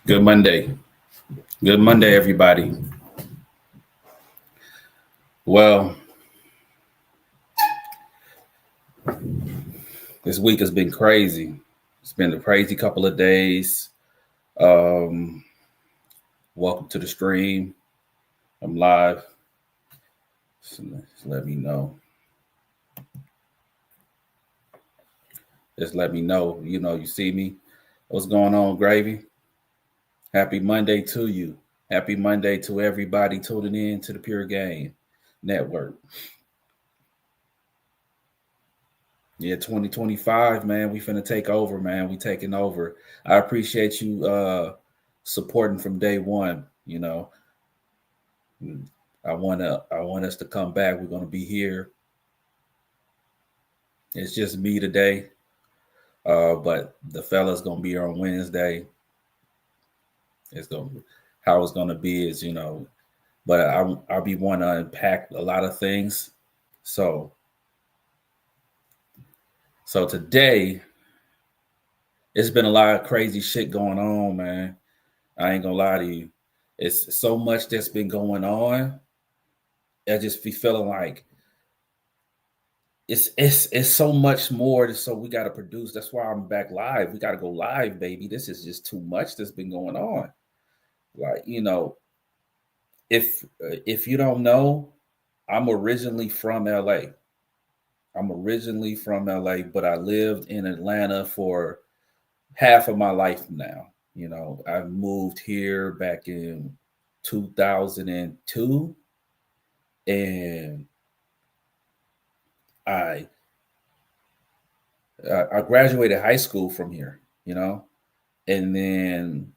Good Monday. Good Monday, everybody. Well, this week has been crazy. It's been a crazy couple of days. Um, Welcome to the stream. I'm live. Just let me know. Just let me know. You see me. What's going on, Gravy? Happy Monday to you. Happy Monday to everybody tuning in to the Pure Game Network. Yeah, 2025, man. We finna take over, man. We taking over. I appreciate you supporting from day one. I want us to come back. We're gonna be here. It's just me today. But the fella's gonna be here on Wednesday. It's gonna how it's gonna be is, but I'll be wanting to unpack a lot of things. So today it's been a lot of crazy shit going on, man. I ain't gonna lie to you. It's so much that's been going on. I just be feeling like it's so much more. So we got to produce. That's why I'm back live. We got to go live, baby. This is just too much that's been going on. Like, if you don't know, I'm originally from LA. But I lived in Atlanta for half of my life now. I moved here back in 2002, and I I graduated high school from here, and then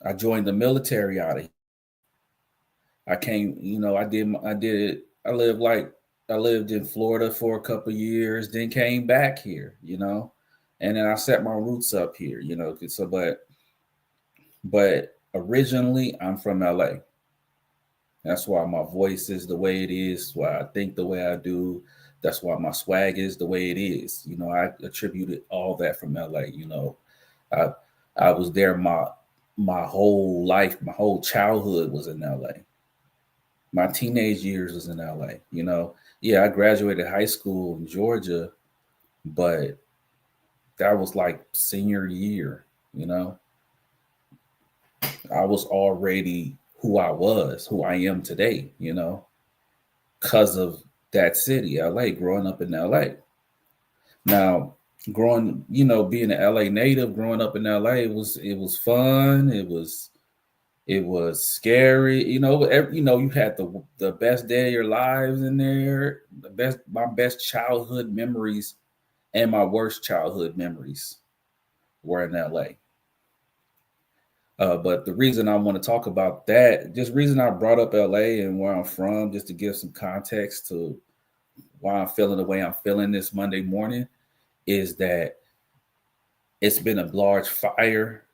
I joined the military out of here. I came, I lived I lived in Florida for a couple of years, then came back here, and then I set my roots up here, So, but originally I'm from LA. That's why my voice is the way it is. Why I think the way I do. That's why my swag is the way it is. I attributed all that from LA. I I was there my whole life, my whole childhood was in LA. My teenage years was in LA. Yeah, I graduated high school in Georgia, but that was like senior year. I was already who I was, who I am today. Because of that city, LA, growing up in LA. Now, being an LA native, growing up in LA, it was fun. It was scary. You had the best day of your lives in there. My best childhood memories and my worst childhood memories were in LA. But the reason I want to talk about that, just reason I brought up LA and where I'm from, just to give some context to why I'm feeling the way I'm feeling this Monday morning, is that it's been a large fire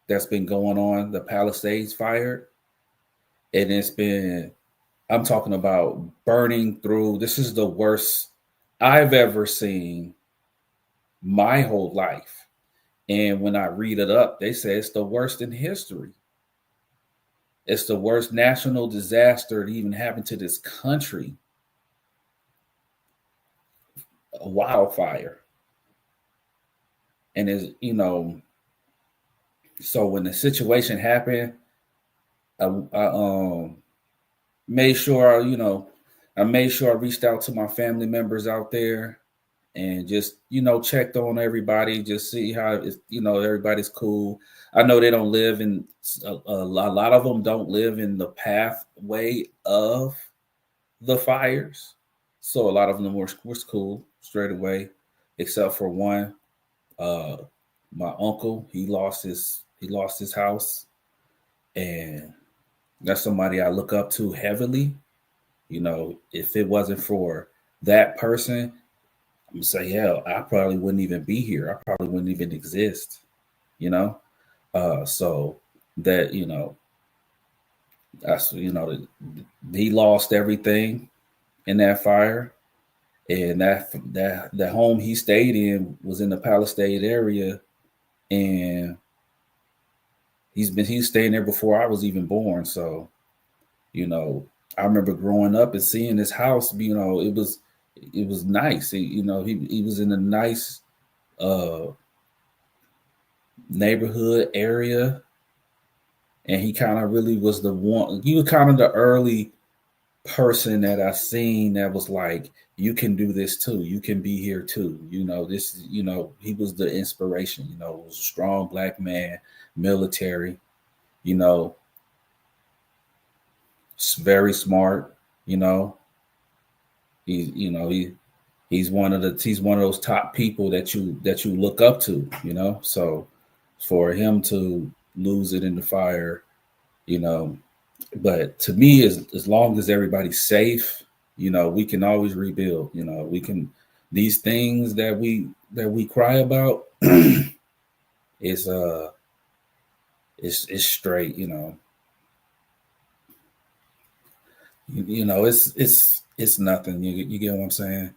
that's been going on, the Palisades fire. And I'm talking about burning through. This is the worst I've ever seen my whole life. And when I read it up, they say it's the worst in history. It's the worst national disaster that even happened to this country. A wildfire. And so when the situation happened, I made sure I made sure I reached out to my family members out there and just checked on everybody, just see how everybody's cool. I know they don't live in a lot of them don't live in the pathway of the fires, so a lot of them were cool straight away, except for one. My uncle, he lost his house, and that's somebody I look up to heavily. If it wasn't for that person, I'm gonna say, hell, I probably wouldn't even be here. I probably wouldn't even exist. You know, so that that's he lost everything in that fire, and that home he stayed in was in the Palisade area, and He's staying there before I was even born. So, you know, I remember growing up and seeing this house. You know, it was nice. He was in a nice uh neighborhood area, and he kind of really was the one. He was kind of the early person that I seen that was like, you can do this too. You can be here too. You know, he was the inspiration. You know, was a strong black man, military. You know, very smart. You know, he's he's one of those top people that you look up to. You know, so for him to lose it in the fire, you know, but to me, as long as everybody's safe, you know, we can always rebuild. You know, we can these things that we cry about is it's straight. You know, it's nothing. You get what I'm saying?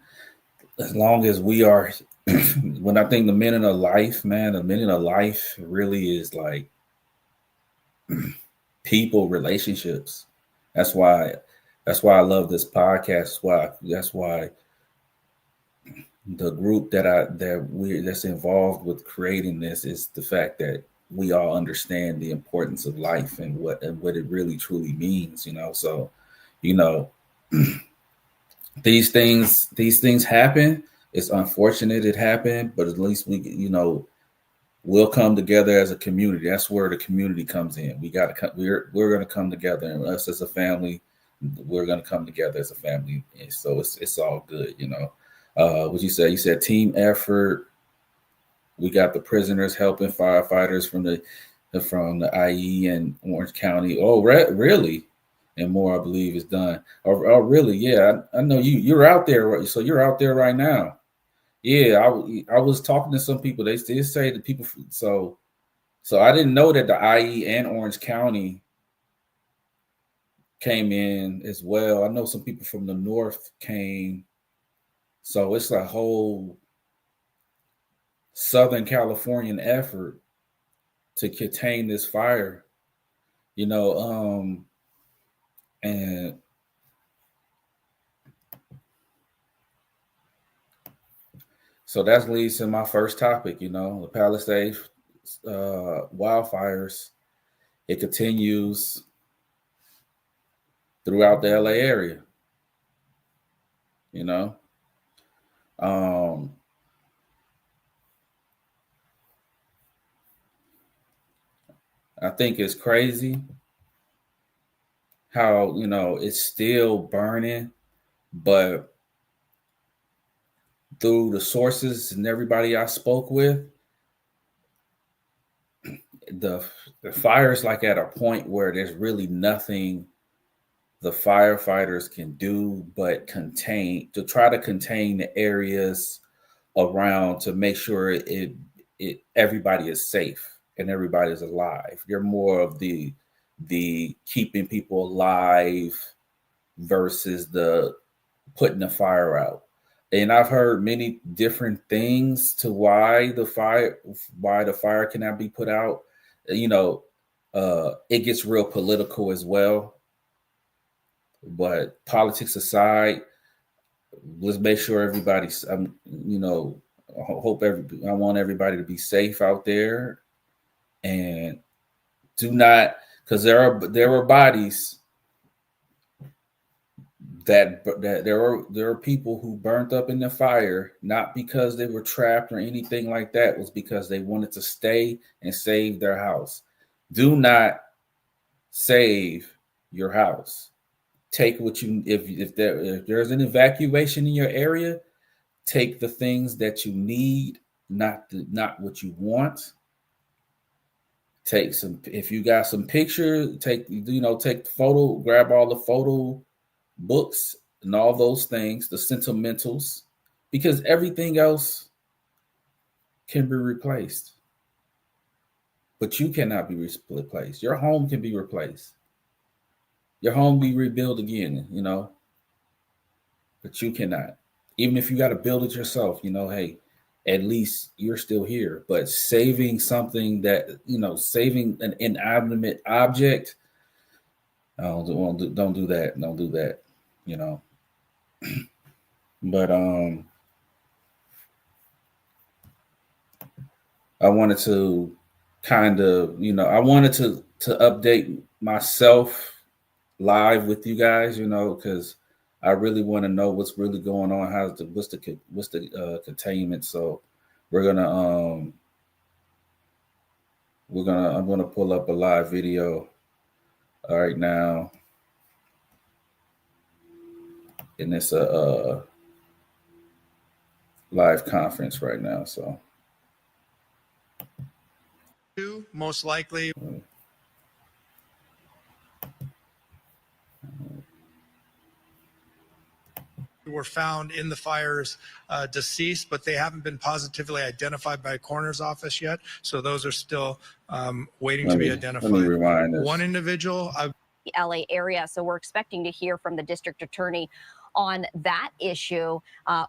As long as we are, when I think the meaning of life, man, the meaning of life really is like people, relationships. That's why I love this podcast. That's why the group that's involved with creating this is the fact that we all understand the importance of life and what it really truly means. So, you know, these things happen. It's unfortunate it happened, but at least we'll come together as a community. That's where the community comes in. We're going to come together, and us as a family, we're going to come together as a family. And so it's all good. What you said? You said team effort. We got the prisoners helping firefighters from the IE and Orange County. Oh, really? And more, I believe, is done. Oh really? Yeah, I know you're out there, right? So you're out there right now. Yeah, I was talking to some people. They did say the people. So I didn't know that the IE and Orange County came in as well. I know some people from the north came. So it's a whole Southern Californian effort to contain this fire. And so that leads to my first topic. The Palisades wildfires. It continues throughout the LA area. You know, um, I think it's crazy how it's still burning, but through the sources and everybody I spoke with, the fire is like at a point where there's really nothing the firefighters can do but try to contain the areas around to make sure everybody is safe and everybody's alive. You're more of the keeping people alive versus the putting the fire out. And I've heard many different things to why the fire cannot be put out. It gets real political as well. But politics aside, let's make sure everybody's. I want everybody to be safe out there, and do not, because there are bodies that there are people who burnt up in the fire, not because they were trapped or anything like that. It was because they wanted to stay and save their house. Do not save your house. Take what you if there's an evacuation in your area, take the things that you need, not what you want. Take some, if you got some pictures, take the photo, grab all the photo books and all those things, the sentimentals, because everything else can be replaced. But you cannot be replaced. Your home can be replaced. Your home be rebuilt again, but you cannot. Even if you got to build it yourself, hey, at least you're still here. But saving something that, saving an inanimate object, don't do that. Don't do that. But I wanted to I wanted to update myself live with you guys, because I really want to know what's really going on. What's the containment? So I'm gonna pull up a live video right now, and it's a live conference right now. So most likely were found in the fires deceased, but they haven't been positively identified by a coroner's office yet. So those are still waiting to be identified. Let me rewind this. One individual. The LA area. So we're expecting to hear from the district attorney on that issue.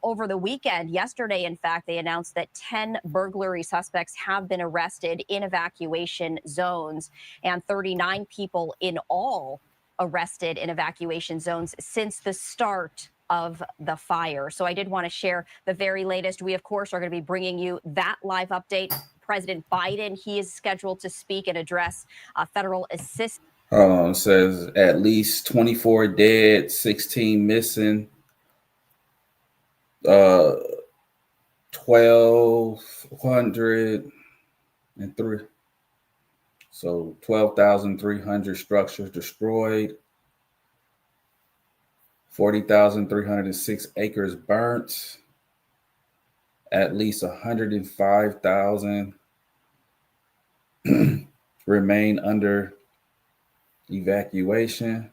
Over the weekend, yesterday, in fact, they announced that 10 burglary suspects have been arrested in evacuation zones, and 39 people in all arrested in evacuation zones since the start of the fire. So I did want to share the very latest. We, of course, are going to be bringing you that live update. President Biden, he is scheduled to speak and address federal assistance. It says at least 24 dead, 16 missing, 1,203. So 12,300 structures destroyed, 40,306 acres burnt, at least 105,000 remain under evacuation.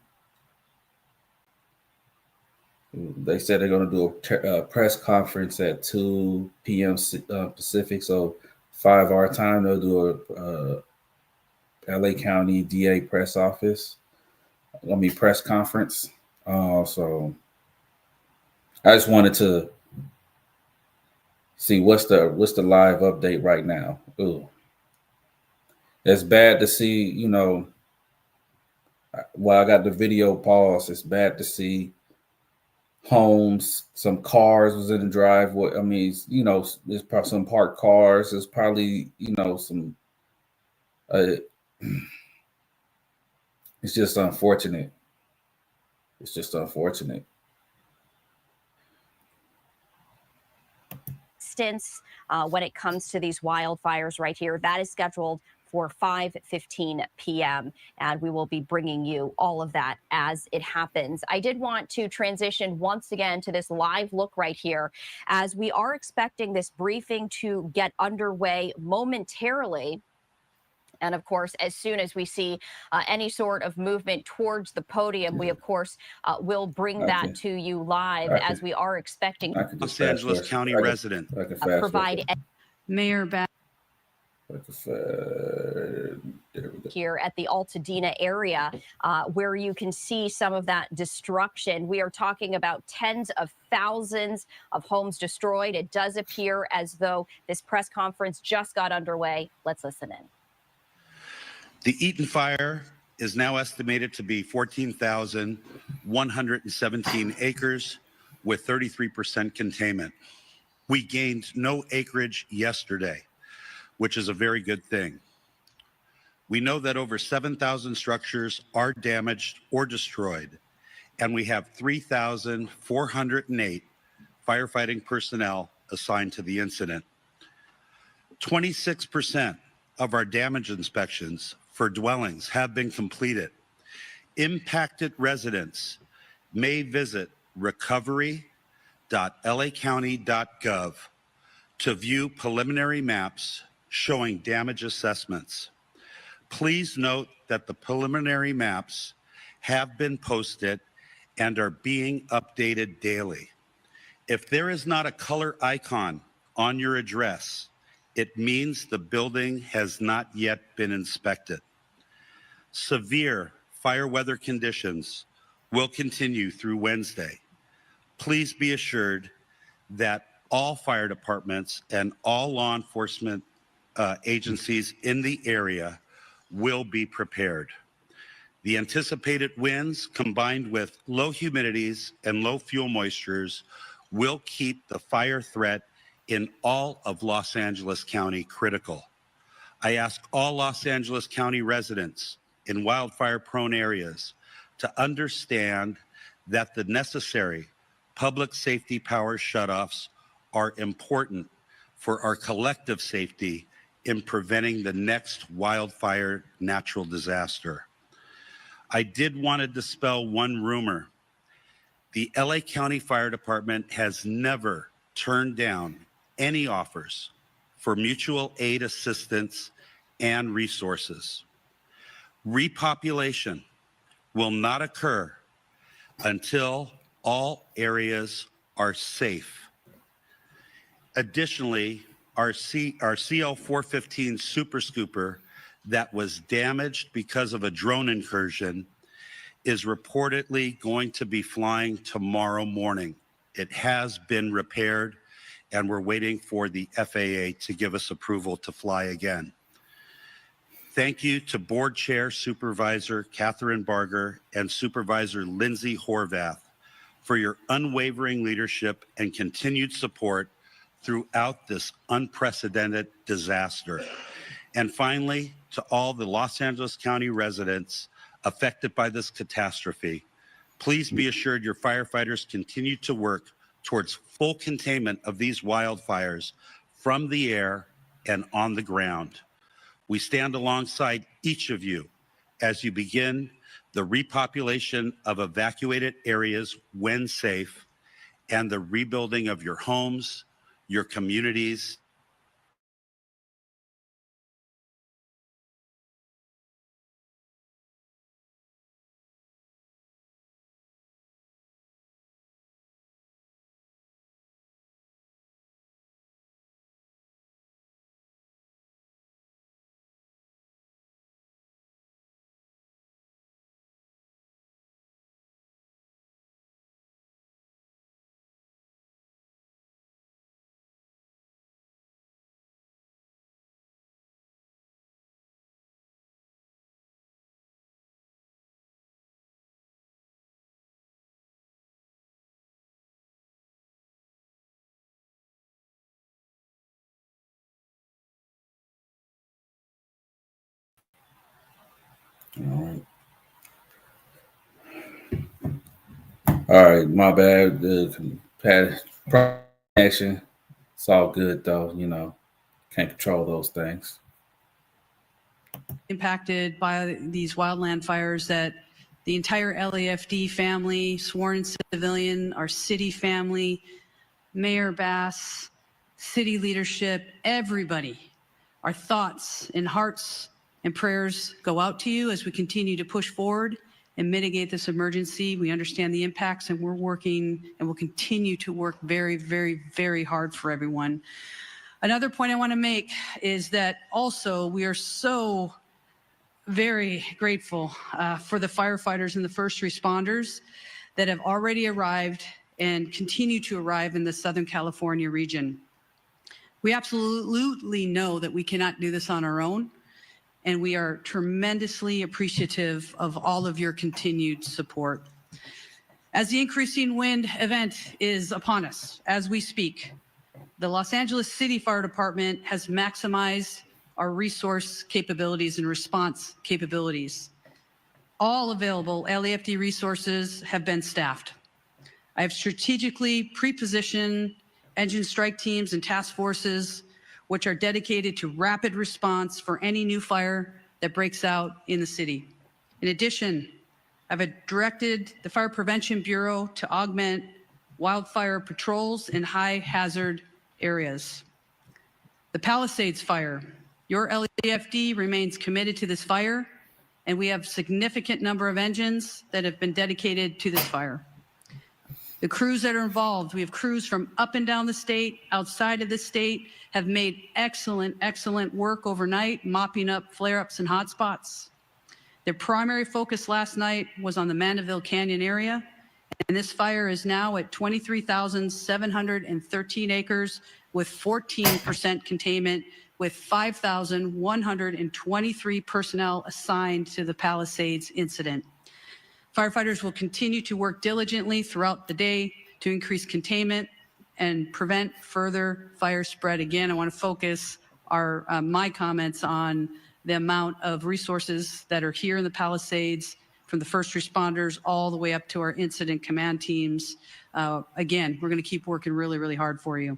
They said they're going to do a press conference at 2 p.m. Pacific, so 5 our time. They'll do a LA County DA press conference. So I just wanted to see what's the live update right now. Ooh, it's bad to see. While I got the video paused, it's bad to see homes. Some cars was in the driveway. I mean, there's probably some parked cars. There's probably some. It's just unfortunate. It's just unfortunate. When it comes to these wildfires right here, that is scheduled for 5:15 p.m. And we will be bringing you all of that as it happens. I did want to transition once again to this live look right here, as we are expecting this briefing to get underway momentarily. And of course, as soon as we see any sort of movement towards the podium, we, of course, will bring that to you live, as we are expecting Los Angeles County resident provide Mayor here at the Altadena area, where you can see some of that destruction. We are talking about tens of thousands of homes destroyed. It does appear as though this press conference just got underway. Let's listen in. The Eaton fire is now estimated to be 14,117 acres with 33% containment. We gained no acreage yesterday, which is a very good thing. We know that over 7,000 structures are damaged or destroyed, and we have 3,408 firefighting personnel assigned to the incident. 26% of our damage inspections for dwellings have been completed. Impacted residents may visit recovery.lacounty.gov to view preliminary maps showing damage assessments. Please note that the preliminary maps have been posted and are being updated daily. If there is not a color icon on your address, it means the building has not yet been inspected. Severe fire weather conditions will continue through Wednesday. Please be assured that all fire departments and all law enforcement agencies in the area will be prepared. The anticipated winds, combined with low humidities and low fuel moistures, will keep the fire threat in all of Los Angeles County critical. I ask all Los Angeles County residents in wildfire-prone areas to understand that the necessary public safety power shutoffs are important for our collective safety in preventing the next wildfire natural disaster. I did want to dispel one rumor. The LA County Fire Department has never turned down any offers for mutual aid assistance and resources. Repopulation will not occur until all areas are safe. Additionally, our CL-415 Super Scooper that was damaged because of a drone incursion is reportedly going to be flying tomorrow morning. It has been repaired, and we're waiting for the FAA to give us approval to fly again. Thank you to Board Chair Supervisor Catherine Barger and Supervisor Lindsay Horvath for your unwavering leadership and continued support throughout this unprecedented disaster. And finally, to all the Los Angeles County residents affected by this catastrophe, please be assured your firefighters continue to work towards full containment of these wildfires from the air and on the ground. We stand alongside each of you as you begin the repopulation of evacuated areas when safe and the rebuilding of your homes, your communities. All right, my bad. The connection. It's all good though. You know, can't control those things. Impacted by these wildland fires, that the entire LAFD family, sworn civilian, our city family, Mayor Bass, city leadership, everybody, our thoughts and hearts and prayers go out to you as we continue to push forward and mitigate this emergency. We understand the impacts, and we're working and will continue to work very, very, very hard for everyone. Another point I want to make is that also we are so very grateful for the firefighters and the first responders that have already arrived and continue to arrive in the Southern California region. We absolutely know that we cannot do this on our own, and we are tremendously appreciative of all of your continued support. As the increasing wind event is upon us as we speak, the Los Angeles City Fire Department has maximized our resource capabilities and response capabilities. All available LAFD resources have been staffed. I have strategically pre-positioned engine strike teams and task forces which are dedicated to rapid response for any new fire that breaks out in the city. In addition, I've directed the Fire Prevention Bureau to augment wildfire patrols in high hazard areas. The Palisades fire. Your LAFD remains committed to this fire, and we have a significant number of engines that have been dedicated to this fire. The crews that are involved, we have crews from up and down the state, outside of the state, have made excellent, excellent work overnight, mopping up flare-ups and hotspots. Their primary focus last night was on the Mandeville Canyon area, And this fire is now at 23,713 acres with 14% containment, with 5,123 personnel assigned to the Palisades incident. Firefighters will continue to work diligently throughout the day to increase containment and prevent further fire spread. Again, I want to focus my comments on the amount of resources that are here in the Palisades, from the first responders all the way up to our incident command teams. Again, we're going to keep working really, really hard for you.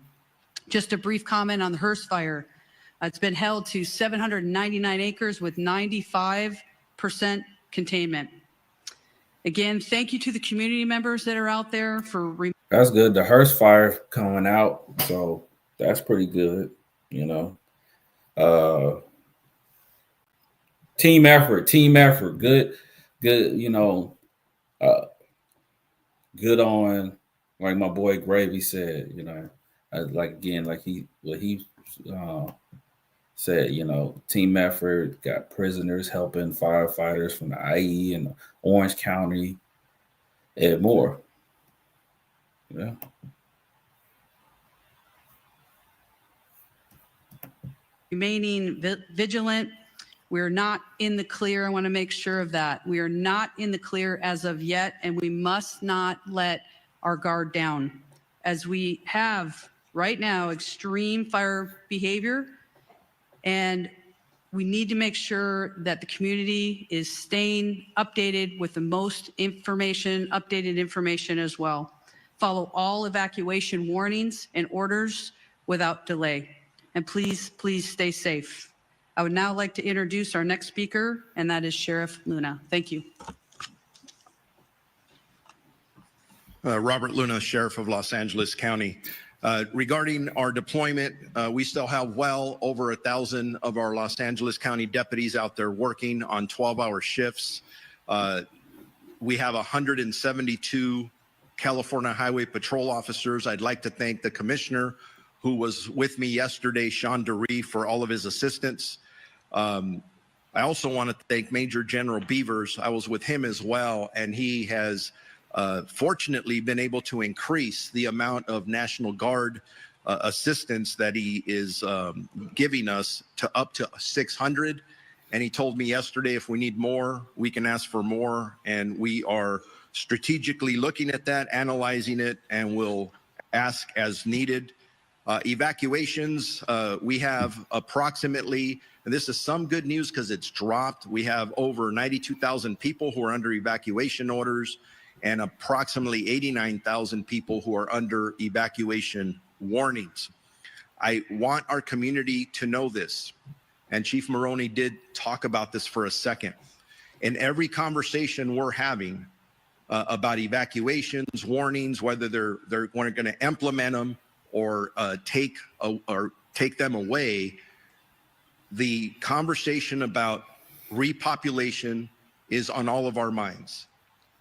Just a brief comment on the Hearst fire. It's been held to 799 acres with 95% containment. Again, thank you to the community members that are out there for. That's good. The Hearst fire coming out, so that's pretty good. You know, team effort. Good. You know, good on, like my boy Gravy said. You know, like he said. You know, team effort. Got prisoners helping firefighters from the IE and Orange County and more. Yeah. Remaining vigilant. We're not in the clear. I want to make sure of that. We are not in the clear as of yet, and we must not let our guard down. As we have right now extreme fire behavior, and we need to make sure that the community is staying updated with the most information, updated information as well. Follow all evacuation warnings and orders without delay. And please, please stay safe. I would now like to introduce our next speaker, and that is Sheriff Luna. Thank you. Robert Luna, Sheriff of Los Angeles County. Regarding our deployment, we still have well over 1,000 of our Los Angeles County deputies out there working on 12-hour shifts. We have 172 California Highway Patrol officers. I'd like to thank the commissioner who was with me yesterday, Sean DeRee, for all of his assistance. I also want to thank Major General Beavers. I was with him as well, and he has fortunately been able to increase the amount of National Guard assistance that he is giving us to up to 600. And he told me yesterday, if we need more, we can ask for more. And we are strategically looking at that, analyzing it, and will ask as needed. Evacuations, we have approximately, and this is some good news because it's dropped, we have over 92,000 people who are under evacuation orders, and approximately 89,000 people who are under evacuation warnings. I want our community to know this, and Chief Maroney did talk about this for a second. In every conversation we're having about evacuations, warnings, whether they're going to implement them or take them away, the conversation about repopulation is on all of our minds.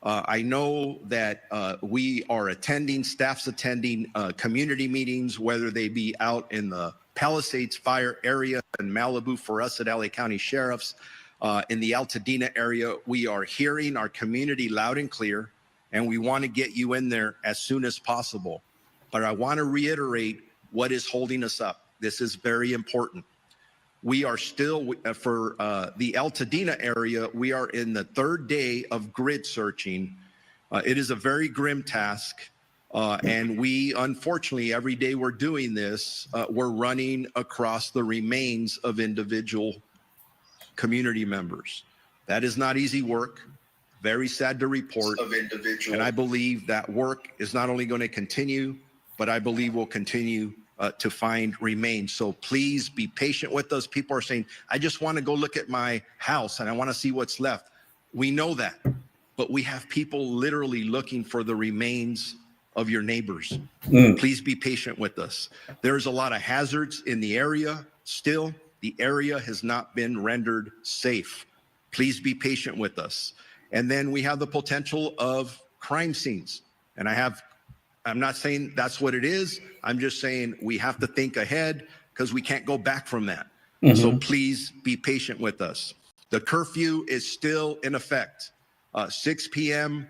I know that we are attending, staff's attending community meetings, whether they be out in the Palisades fire area in Malibu for us at LA County Sheriffs, in the Altadena area. We are hearing our community loud and clear, and we want to get you in there as soon as possible. But I want to reiterate what is holding us up. This is very important. We are still, for the Altadena area, we are in the third day of grid searching. It is a very grim task. And we, unfortunately, every day we're doing this, we're running across the remains of individual community members. That is not easy work. Very sad to report. And I believe that work is not only going to continue, but I believe will continue to find remains. So please be patient with us. People are saying, I just want to go look at my house and I want to see what's left. We know that, but we have people literally looking for the remains of your neighbors. Please be patient with us. There's a lot of hazards in the area still. The area has not been rendered safe. Please be patient with us. And then we have the potential of crime scenes. And I'm not saying that's what it is. I'm just saying we have to think ahead because we can't go back from that. So please be patient with us. The curfew is still in effect. 6 p.m.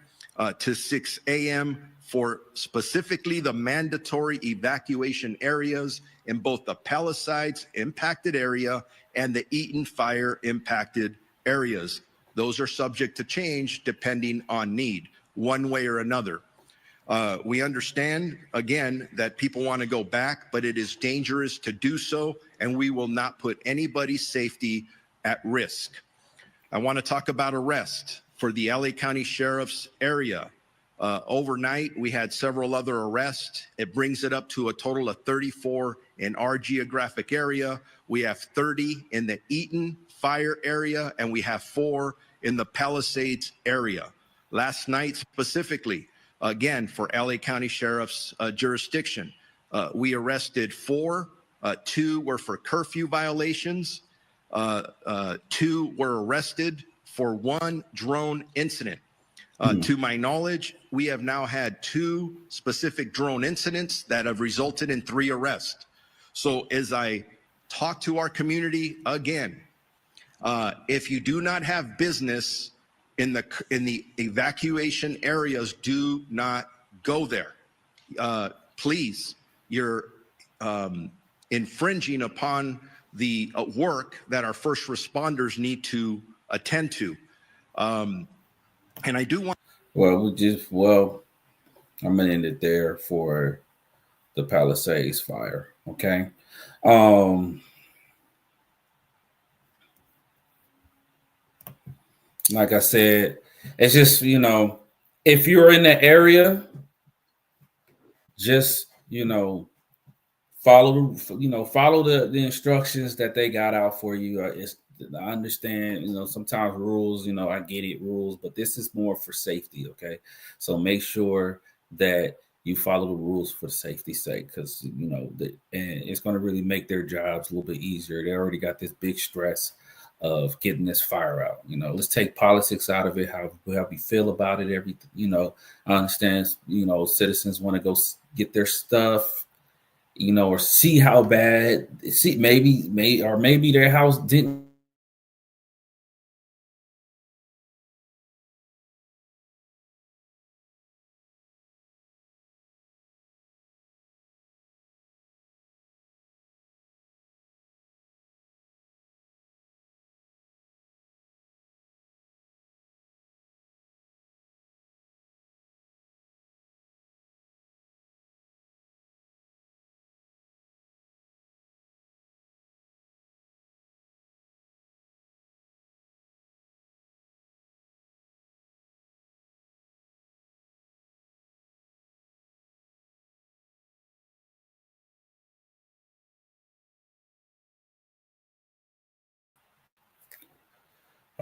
to 6 a.m. for specifically the mandatory evacuation areas in both the Palisades impacted area and the Eaton fire impacted areas. Those are subject to change depending on need, one way or another. We understand, again, that people want to go back, but it is dangerous to do so, and we will not put anybody's safety at risk. I want to talk about arrest for the LA County Sheriff's area. Overnight, we had several other arrests. It brings it up to a total of 34 in our geographic area. We have 30 in the Eaton fire area, and we have 4 in the Palisades area. Last night, specifically, again, for LA County Sheriff's jurisdiction, we arrested 4. 2 were for curfew violations. 2 were arrested for 1 drone incident. To my knowledge, we have now had 2 specific drone incidents that have resulted in 3 arrests. So as I talk to our community again, if you do not have business in the evacuation areas, do not go there. Please, you're infringing upon the work that our first responders need to attend to. And I do want. Well, I'm gonna end it there for the Palisades fire. Okay. Like I said, it's just, if you're in the area, just, follow the instructions that they got out for you. I understand, sometimes rules, I get it, rules, but this is more for safety. Okay. So make sure that you follow the rules for safety's sake, because, and it's going to really make their jobs a little bit easier. They already got this big stress of getting this fire out. Let's take politics out of it, how we feel about it, everything. I understand, citizens want to go get their stuff, or see how bad, maybe their house didn't.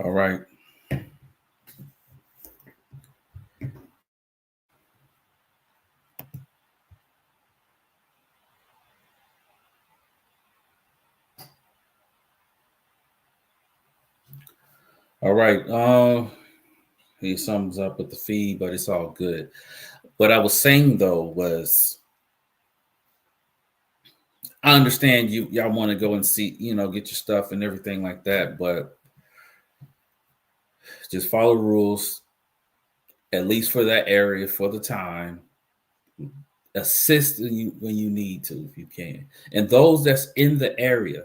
All right. All right. He sums up with the feed, but it's all good. What I was saying though was, I understand y'all want to go and see, get your stuff and everything like that, but just follow rules, at least for that area for the time. Assist you when you need to, if you can. And those that's in the area,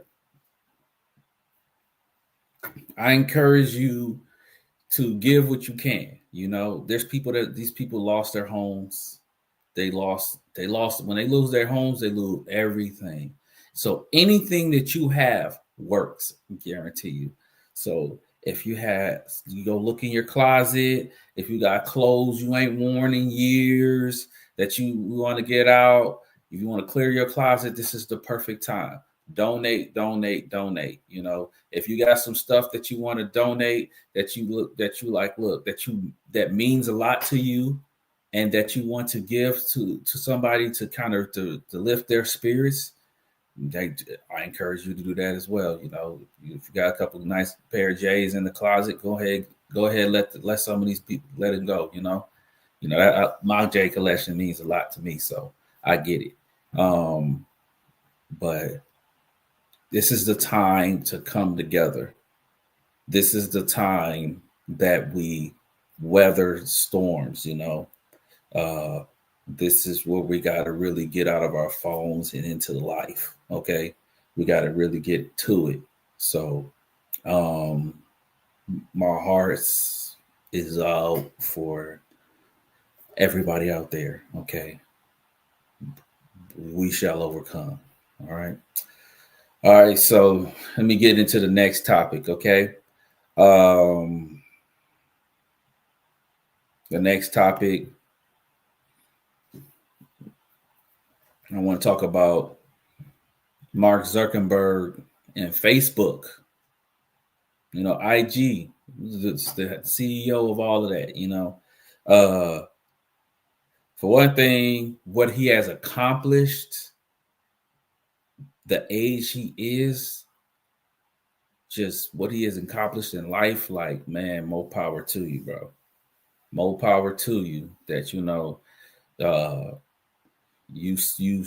I encourage you to give what you can. There's these people lost their homes. They lost when they lose their homes, they lose everything. So anything that you have works, I guarantee you. So if you go look in your closet, if you got clothes you ain't worn in years that you want to get out, if you want to clear your closet, this is the perfect time. Donate. If you got some stuff that you want to donate, that means a lot to you, and that you want to give to somebody to kind of to lift their spirits, I encourage you to do that as well. If you got a couple of nice pair of J's in the closet, go ahead, let some of these people let it go. My J collection means a lot to me, so I get it. But this is the time to come together. This is the time that we weather storms, this is where we got to really get out of our phones and into life. Okay. We got to really get to it. So, my heart is out for everybody out there. Okay. We shall overcome. All right. All right. So let me get into the next topic. Okay. The next topic, I want to talk about Mark Zuckerberg and Facebook. IG, the CEO of all of that. For one thing, what he has accomplished, the age he is, just what he has accomplished in life, like, man, more power to you, bro. More power to you that, you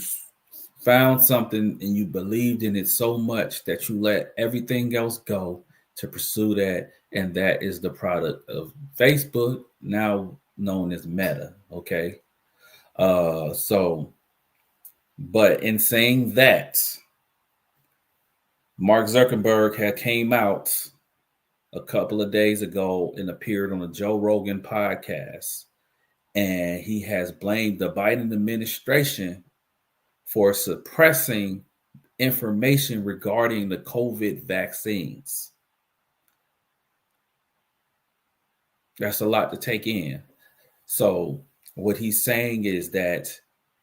found something and you believed in it so much that you let everything else go to pursue that. And that is the product of Facebook, now known as Meta. Okay. But in saying that, Mark Zuckerberg had came out a couple of days ago and appeared on a Joe Rogan podcast, and he has blamed the Biden administration for suppressing information regarding the COVID vaccines. That's a lot to take in. So what he's saying is that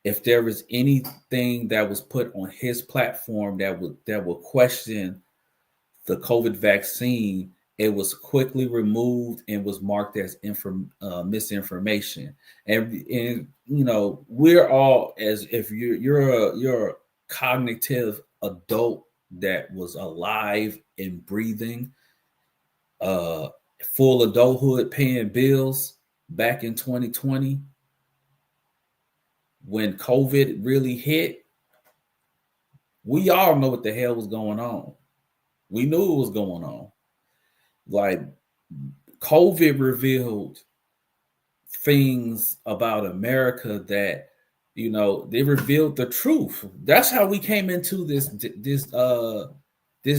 if there is anything that was put on his platform that would question the COVID vaccine, it was quickly removed and was marked as misinformation. And we're all, as if you're a cognitive adult that was alive and breathing, full adulthood, paying bills back in 2020 when COVID really hit. We all know what the hell was going on. We knew it was going on. Like, COVID revealed things about America that, they revealed the truth. That's how we came into this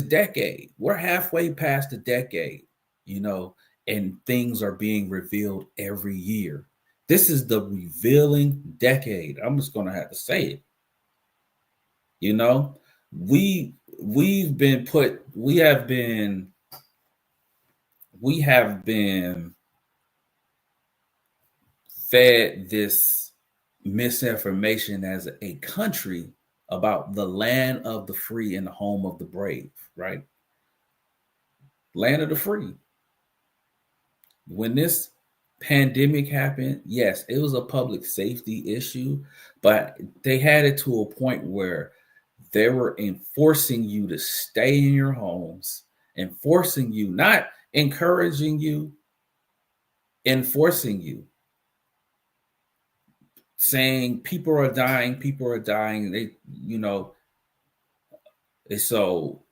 decade. We're halfway past the decade, and things are being revealed every year. This is the revealing decade. I'm just going to have to say it. We have been fed this misinformation as a country about the land of the free and the home of the brave, right? Land of the free. When this pandemic happened, yes, it was a public safety issue, but they had it to a point where they were enforcing you to stay in your homes, enforcing you, not encouraging you, enforcing you, saying people are dying. So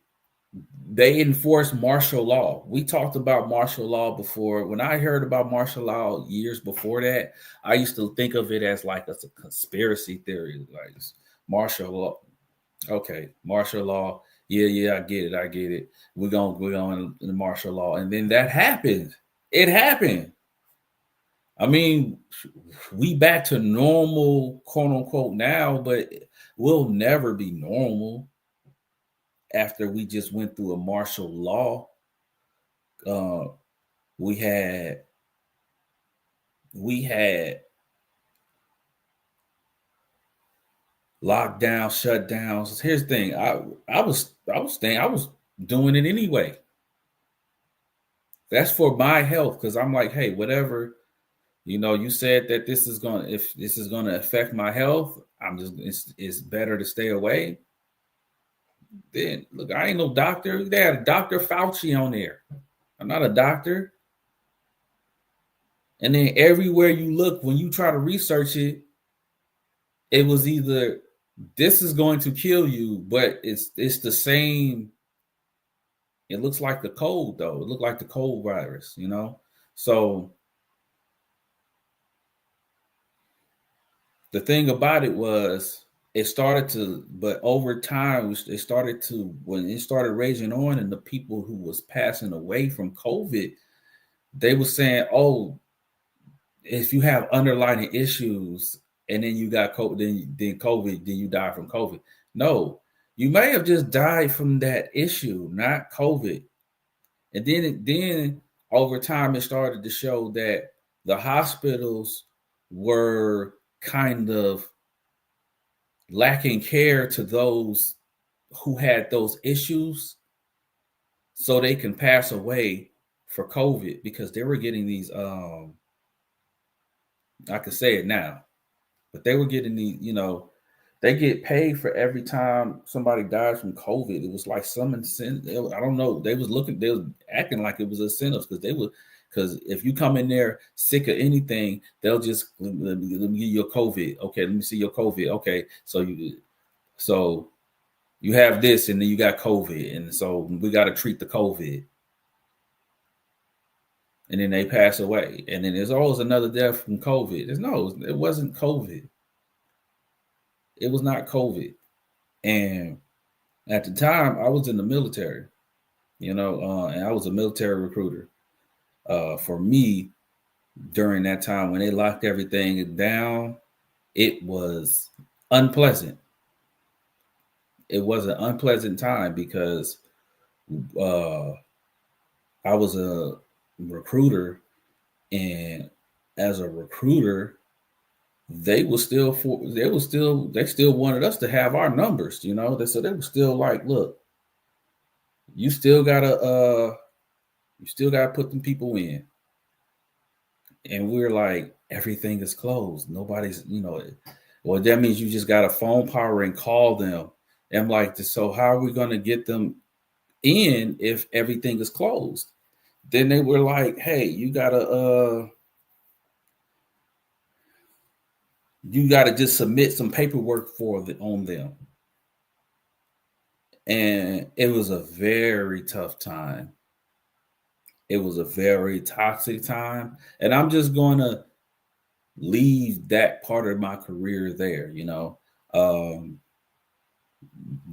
they enforce martial law. We talked about martial law before. When I heard about martial law years before that, I used to think of it as like a conspiracy theory, like martial law. Okay, martial law. Yeah, I get it. We're going in martial law. And then that happened. It happened. I mean, we back to normal, quote unquote, now, but we'll never be normal after we just went through a martial law. We had lockdown, shutdowns. Here's the thing. I was doing it anyway. That's for my health, because I'm like, hey, whatever. You said that if this is gonna affect my health, it's better to stay away. Then look, I ain't no doctor. They had Dr. Fauci on there. I'm not a doctor. And then everywhere you look, when you try to research it, it was either this is going to kill you, but it's the same. It looks like the cold, though. It looked like the cold virus, So the thing about it was it started to, but over time it started to, when it started raging on, and the people who was passing away from COVID, they were saying, oh, if you have underlying issues and then you got COVID, then COVID, then you die from COVID. No, you may have just died from that issue, not COVID. And then over time, it started to show that the hospitals were kind of lacking care to those who had those issues so they can pass away for COVID, because they were getting these, I can say it now, but they were getting these, they get paid for every time somebody dies from COVID. It was like some incentive. I don't know. They was acting like it was incentives, because if you come in there sick of anything, they'll just, let me give you your COVID. Okay, let me see your COVID. Okay, so you have this, and then you got COVID, and so we got to treat the COVID. And then they pass away, and then there's always another death from COVID. It wasn't COVID. It was not COVID. And at the time, I was in the military, and I was a military recruiter. For me, during that time when they locked everything down, it was unpleasant. It was an unpleasant time because I was a recruiter, and as a recruiter, they still wanted us to have our numbers, so they were still like, look, you still gotta put them people in. And we're like, everything is closed. Nobody's, well, that means you just got a phone power and call them. And I'm like, so how are we gonna get them in if everything is closed? Then they were like, hey, you gotta just submit some paperwork on them. And it was a very tough time. It was a very toxic time. And I'm just going to leave that part of my career there,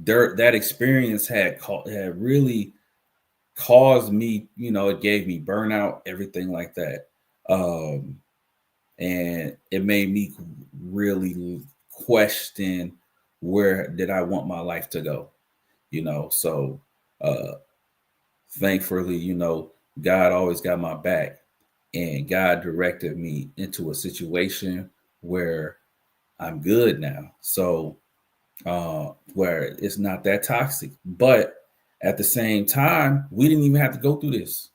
that experience had really caused me, it gave me burnout, everything like that. And it made me really question, where did I want my life to go? So thankfully, God always got my back, and God directed me into a situation where I'm good now. So where it's not that toxic. But at the same time, we didn't even have to go through this.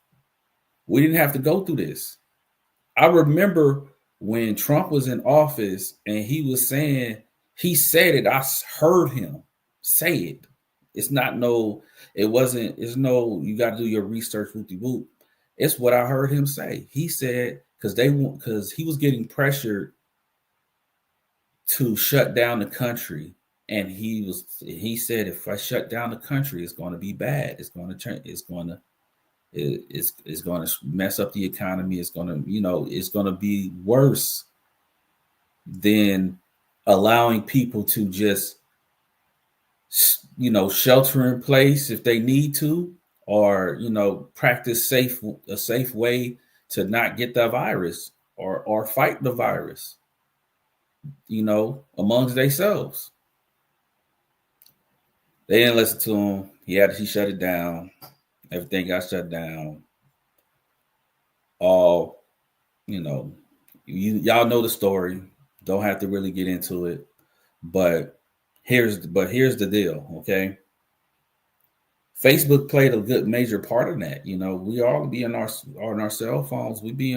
We didn't have to go through this. I remember when Trump was in office and he said it, I heard him say it. It's not you got to do your research, whoop-de-whoop. It's what I heard him say. He said, because he was getting pressured to shut down the country. And he said, if I shut down the country, it's going to be bad. It's going to turn, it's going to mess up the economy. It's going to be worse than allowing people to just, shelter in place if they need to, or, practice a safe way to not get the virus or fight the virus, amongst themselves. They didn't listen to him. He shut it down. Everything got shut down. All, y'all know the story. Don't have to really get into it. But here's the deal, okay? Facebook played a good major part in that. We all be on our cell phones. We be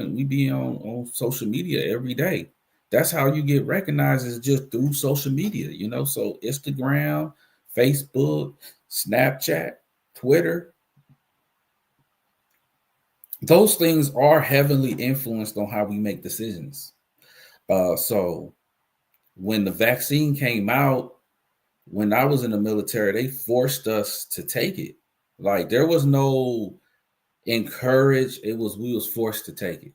on social media every day. That's how you get recognized, is just through social media, So Instagram, Facebook, Snapchat, Twitter, those things are heavily influenced on how we make decisions. So when the vaccine came out, when I was in the military, they forced us to take it. Like, there was no encourage. We was forced to take it.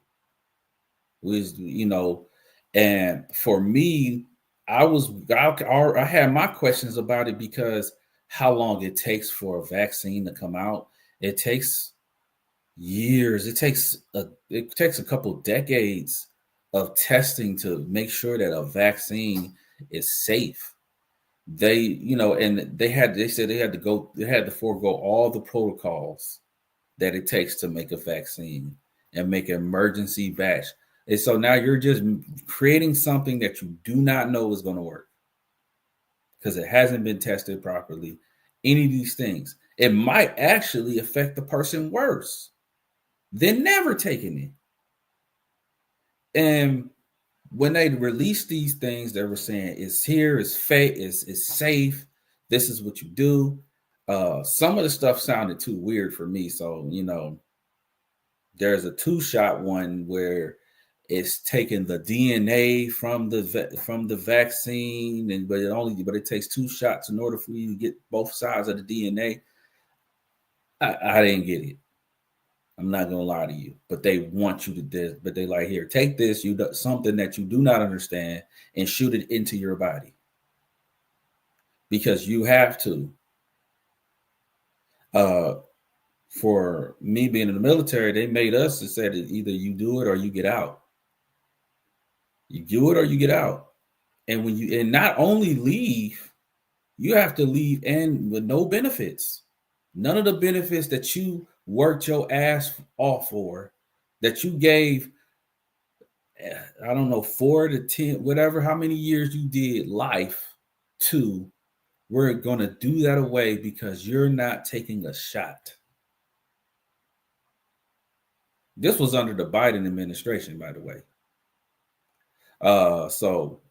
And for me, I had my questions about it because how long it takes for a vaccine to come out. It takes years. It takes a couple decades of testing to make sure that a vaccine is safe. And they said they had to forego all the protocols that it takes to make a vaccine and make an emergency batch. And so now you're just creating something that you do not know is going to work because it hasn't been tested properly. Any of these things, it might actually affect the person worse than never taking it. And when they released these things, they were saying it's here, it's fake, it's safe. This is what you do. Some of the stuff sounded too weird for me. So, there's a 2-shot one where it's taking the DNA from the vaccine, but it takes 2 shots in order for you to get both sides of the DNA. I didn't get it. I'm not gonna lie to you, but they want you to this. But they like, here, take this. Something that you do not understand and shoot it into your body because you have to. For me being in the military, they made us and said either you do it or you get out. You do it or you get out. And when you not only leave, you have to leave and with no benefits. None of the benefits that you worked your ass off for, that you gave, I don't know, 4 to 10, whatever, how many years you did life to, we're going to do that away because you're not taking a shot. This was under the Biden administration, by the way. So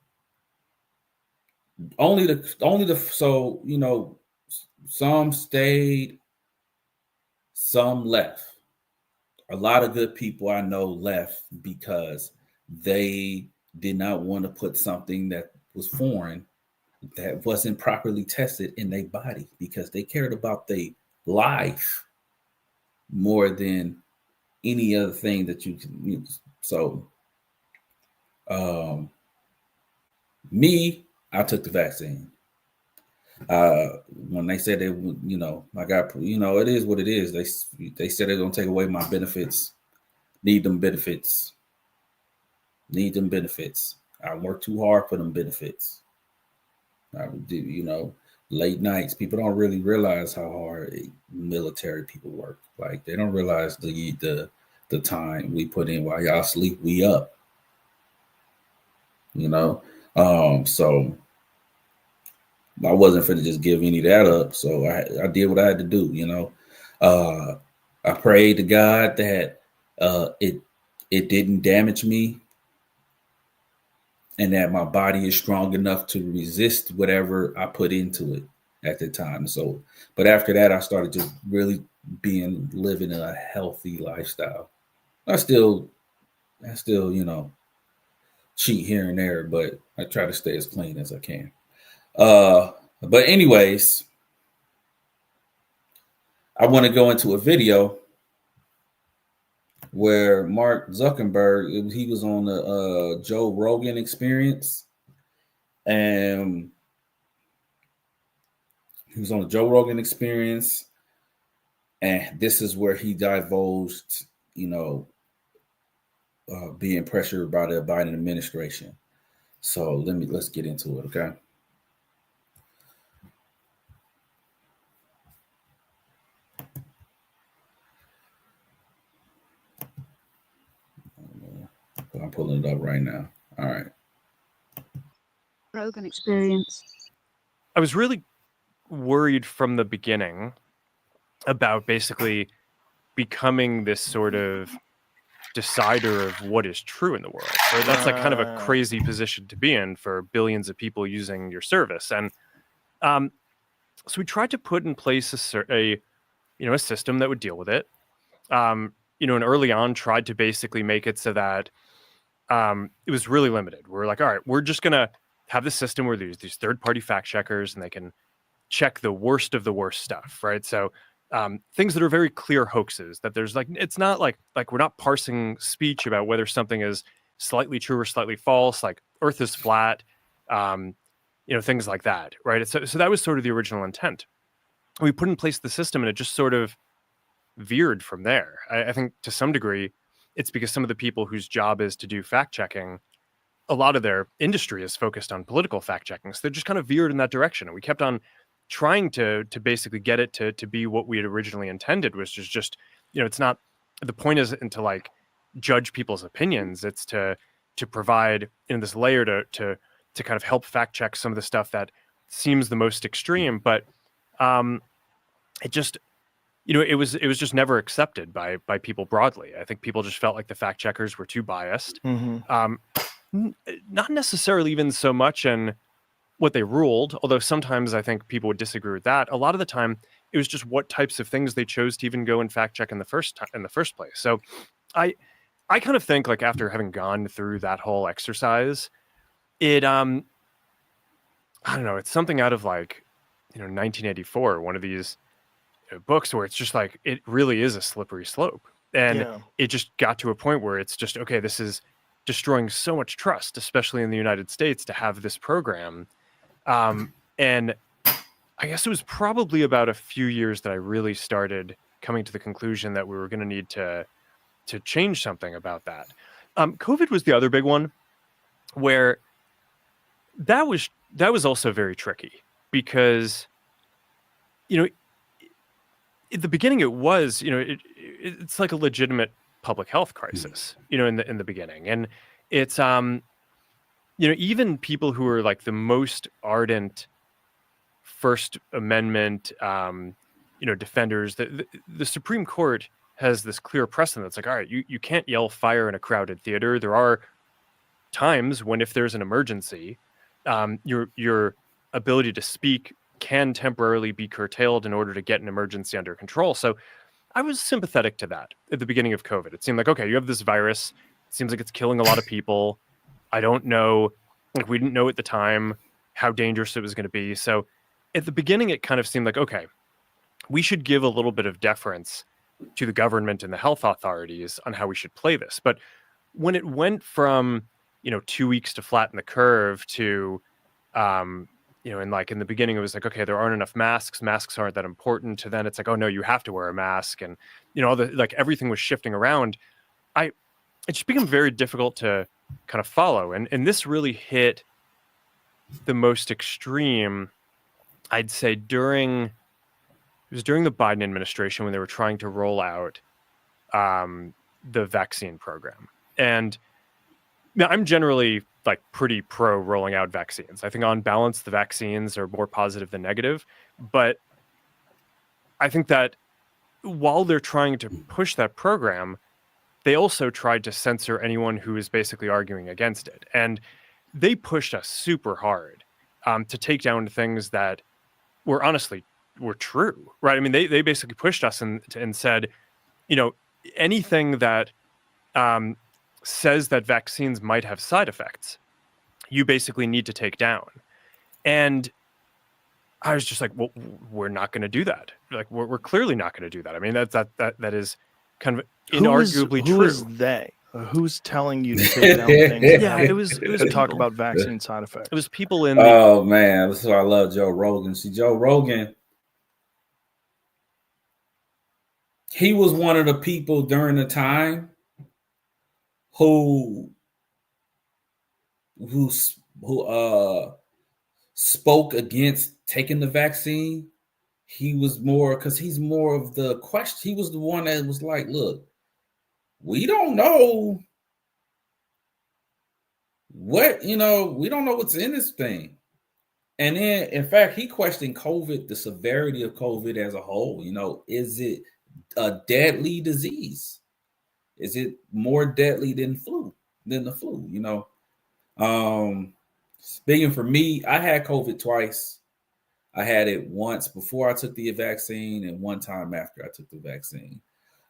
some stayed, some left. A lot of good people I know left because they did not want to put something that was foreign, that wasn't properly tested in their body because they cared about their life more than any other thing that you can use. So, I took the vaccine. When they said they would, I got, it is what it is. They said they're gonna take away my benefits. Need them benefits. I work too hard for them benefits. I do, late nights. People don't really realize how hard military people work. Like they don't realize the time we put in while y'all sleep. We up. So I wasn't finna just give any of that up. So I did what I had to do, I prayed to God that it didn't damage me and that my body is strong enough to resist whatever I put into it at the time. So, but after that, I started just really living a healthy lifestyle. I still, cheat here and there, but I try to stay as clean as I can. But anyways, I want to go into a video where Mark Zuckerberg, he was on the Joe Rogan Experience, and he was on the Joe Rogan Experience, and this is where he divulged, being pressured by the Biden administration. So let's get into it, okay? I'm pulling it up right now. All right. Rogan Experience. I was really worried from the beginning about basically becoming this sort of decider of what is true in the world. So that's like kind of a crazy position to be in for billions of people using your service. And so we tried to put in place a system that would deal with it. And early on tried to basically make it so that it was really limited. We're like, all right, we're just going to have this system where there's these third-party fact checkers and they can check the worst of the worst stuff, right? So things that are very clear hoaxes, that there's like, it's not like we're not parsing speech about whether something is slightly true or slightly false, like Earth is flat. things like that, right? So that was sort of the original intent. We put in place the system, and it just sort of veered from there. I think to some degree, it's because some of the people whose job is to do fact checking, a lot of their industry is focused on political fact checking. So they just kind of veered in that direction. And we kept on trying to basically get it to be what we had originally intended, which is just, it's not, the point isn't to like judge people's opinions. It's to provide this layer to kind of help fact check some of the stuff that seems the most extreme. But it just, it was just never accepted by people broadly. I think people just felt like the fact checkers were too biased. Not necessarily even so much in what they ruled, although sometimes I think people would disagree with that. A lot of the time, it was just what types of things they chose to even go and fact check in the first place. So, I kind of think, like, after having gone through that whole exercise, it I don't know, it's something out of like 1984, one of these books where it's just like it really is a slippery slope, and it just got to a point where it's just, okay, this is destroying so much trust, especially in the United States, to have this program. And I guess it was probably about a few years that I really started coming to the conclusion that we were going to need to change something about that. COVID was the other big one, where that was also very tricky, because at the beginning it was it's like a legitimate public health crisis, in the beginning, and it's even people who are like the most ardent First Amendment defenders, the Supreme Court has this clear precedent that's like, all right, you can't yell fire in a crowded theater. There are times when, if there's an emergency, your ability to speak can temporarily be curtailed in order to get an emergency under control. So I was sympathetic to that at the beginning of COVID. It seemed like, okay, you have this virus. It seems like it's killing a lot of people. I don't know, like, we didn't know at the time how dangerous it was going to be. So at the beginning, it kind of seemed like, okay, we should give a little bit of deference to the government and the health authorities on how we should play this. But when it went from, 2 weeks to flatten the curve to, and like in the beginning, it was like, okay, there aren't enough masks. Masks aren't that important. To then it's like, oh no, you have to wear a mask. And, all the, like, everything was shifting around. It just became very difficult to kind of follow. And this really hit the most extreme, I'd say, during the Biden administration, when they were trying to roll out the vaccine program. And now I'm generally like pretty pro rolling out vaccines. I think on balance, the vaccines are more positive than negative. But I think that while they're trying to push that program, they also tried to censor anyone who is basically arguing against it. And they pushed us super hard to take down things that were true, right? I mean, they basically pushed us and said, anything that says that vaccines might have side effects, you basically need to take down. And I was just like, well, we're not going to do that. Like, we're clearly not going to do that. I mean, that is kind of inarguably true. Who is they? Who's telling you to take down things? Yeah, it was talk about vaccine side effects. It was people in. Oh man, that's why I love Joe Rogan. See, Joe Rogan, he was one of the people during the time who spoke against taking the vaccine. He was more, because he's more of the question. He was the one that was like, look, we don't know what, we don't know what's in this thing. And then, in fact, he questioned COVID, the severity of COVID as a whole. Is it a deadly disease? Is it more deadly than the flu? Speaking for me, I had COVID twice. I had it once before I took the vaccine and one time after I took the vaccine.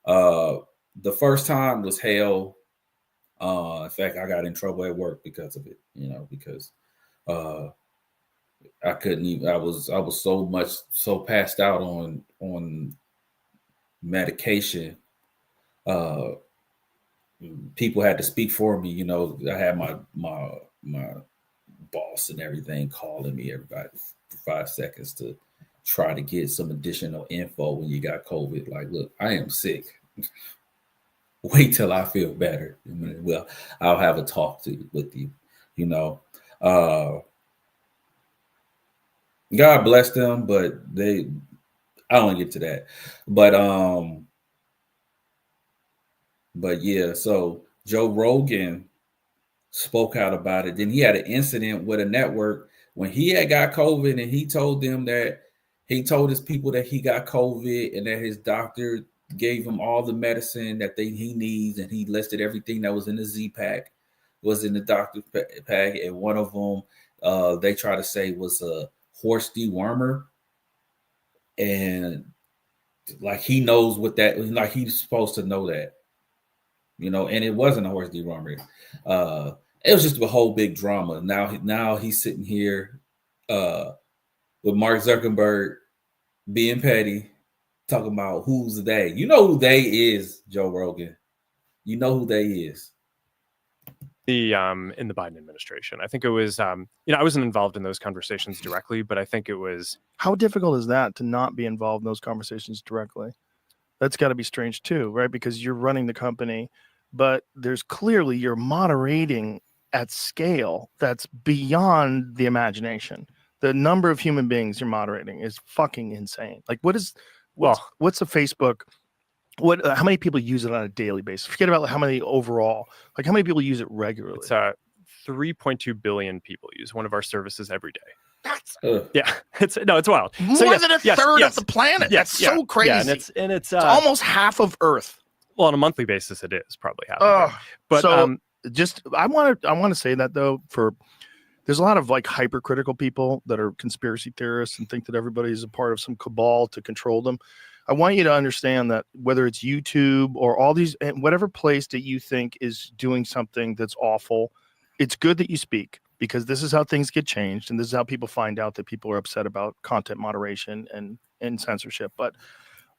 The first time was hell. In fact, I got in trouble at work because of it, because I couldn't even, I was so passed out on medication. People had to speak for me. I had my boss and everything calling me everybody for 5 seconds to try to get some additional info when you got COVID. Like, look, I am sick. Wait till I feel better. Well, I'll have a talk with you, you know. God bless them, but I don't want to get to that. But yeah, so Joe Rogan spoke out about it. Then he had an incident with a network when he had got COVID, and he told them that he told his people that he got COVID and that his doctor gave him all the medicine that he needs, and he listed everything that was in the Z pack was in the doctor's pack, and one of them they try to say was a horse dewormer, and like he knows what that, like he's supposed to know that, you know, and it wasn't a horse dewormer. It was just a whole big drama. Now he's sitting here with Mark Zuckerberg being petty, talking about who's they. You know who they is, Joe Rogan. You know who they is. In the Biden administration. I think it was I wasn't involved in those conversations directly, but I think it was. How difficult is that to not be involved in those conversations directly? That's got to be strange too, right? Because you're running the company, but there's clearly you're moderating at scale that's beyond the imagination. The number of human beings you're moderating is fucking insane. Like, what's a Facebook? How many people use it on a daily basis? Forget about how many overall. Like, how many people use it regularly? It's 3.2 billion people use one of our services every day. That's it's wild. More than a third of the planet. That's so crazy. Yeah, and it's almost half of Earth. Well, on a monthly basis, it is probably half of it. But so I want to say that though, there's a lot of like hypercritical people that are conspiracy theorists and think that everybody's a part of some cabal to control them. I want you to understand that whether it's YouTube or all these, whatever place that you think is doing something that's awful, it's good that you speak, because this is how things get changed. And this is how people find out that people are upset about content moderation and censorship. But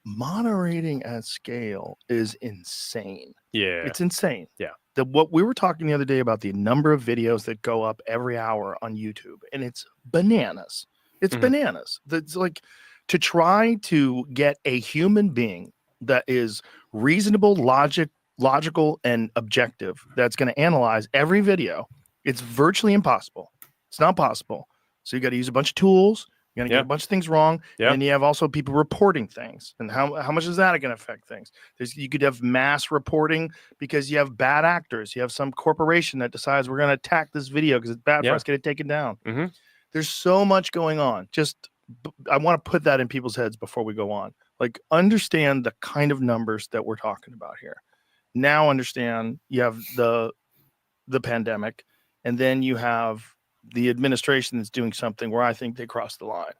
moderating at scale is insane. Yeah. It's insane. Yeah. What we were talking the other day about the number of videos that go up every hour on YouTube, and it's bananas. It's bananas. That's like, to try to get a human being that is reasonable, logical, and objective, that's going to analyze every video, it's virtually impossible. It's not possible. So you got to use a bunch of tools. You're going to get a bunch of things wrong. Yep. And you have also people reporting things. And how much is that going to affect things? You could have mass reporting because you have bad actors. You have some corporation that decides we're going to attack this video because it's bad for us, get it taken down. There's so much going on. I want to put that in people's heads before we go on. Like, understand the kind of numbers that we're talking about here. Now understand you have the pandemic, and then you have the administration that's doing something where I think they crossed the line,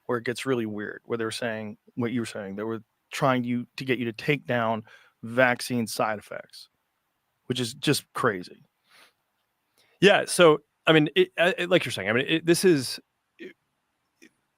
where it gets really weird, where they're saying what you were saying. They were trying to get you to take down vaccine side effects, which is just crazy. Yeah. So, I mean, like you're saying, I mean,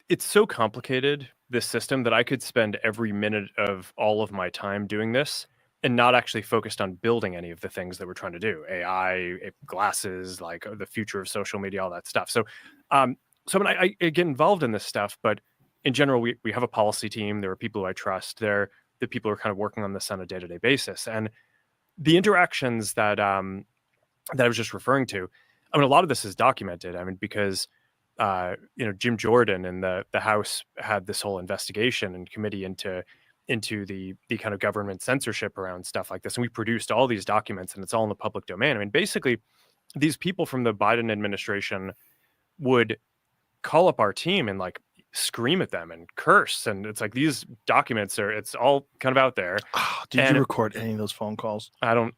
it's so complicated, this system, that I could spend every minute of all of my time doing this and not actually focused on building any of the things that we're trying to do. AI, glasses, like the future of social media, all that stuff. So, I mean, I get involved in this stuff, but in general, we have a policy team. There are people who I trust. They're the people who are kind of working on this on a day-to-day basis. And the interactions that I was just referring to, I mean, a lot of this is documented. I mean, because Jim Jordan and the House had this whole investigation and committee into the kind of government censorship around stuff like this. And we produced all these documents, and it's all in the public domain. I mean, basically, these people from the Biden administration would call up our team and like scream at them and curse. And it's like, these documents it's all kind of out there. Oh, did you record any of those phone calls? I don't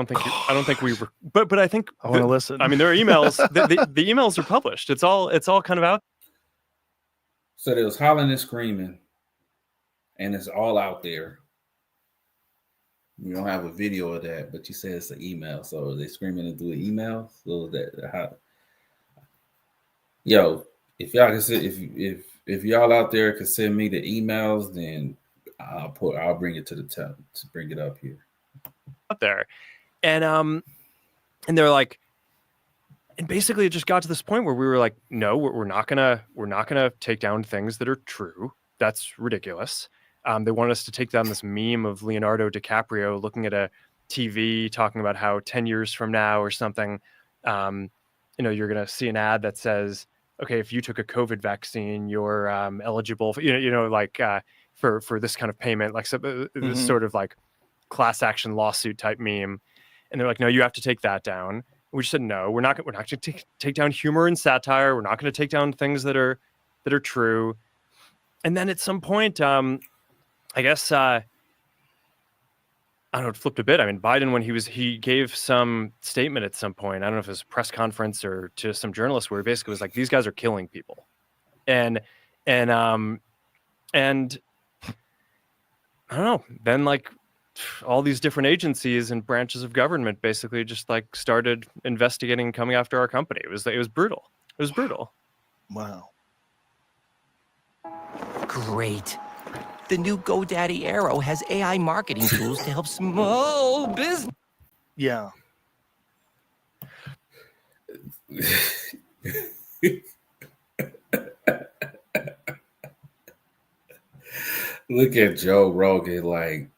think we were, but I think I want to listen. I mean, there are emails, the emails are published. It's all kind of out. So there was hollering and screaming, and it's all out there. We don't have a video of that, but you said it's an email. So are they screaming through an email? So if y'all can if y'all out there can send me the emails, then I'll bring it to bring it up here. Up there. And they're like, basically, it just got to this point where we were like, no, we're not gonna take down things that are true. That's ridiculous. They wanted us to take down this meme of Leonardo DiCaprio looking at a TV talking about how 10 years from now or something, you're going to see an ad that says, okay, if you took a COVID vaccine, you're eligible for, for this kind of payment, like this sort of like class action lawsuit type meme. And they're like, no, you have to take that down. We just said, no, we're not going to take down humor and satire. We're not going to take down things that are true. And then at some point, I guess, I don't know, it flipped a bit. I mean, Biden, when he gave some statement at some point, I don't know if it was a press conference or to some journalists, where he basically was like, these guys are killing people. And I don't know, then like all these different agencies and branches of government basically just like started investigating and coming after our company. It was brutal. It was brutal. Wow. Great. The new GoDaddy Arrow has AI marketing tools to help small business. Yeah. Look at Joe Rogan like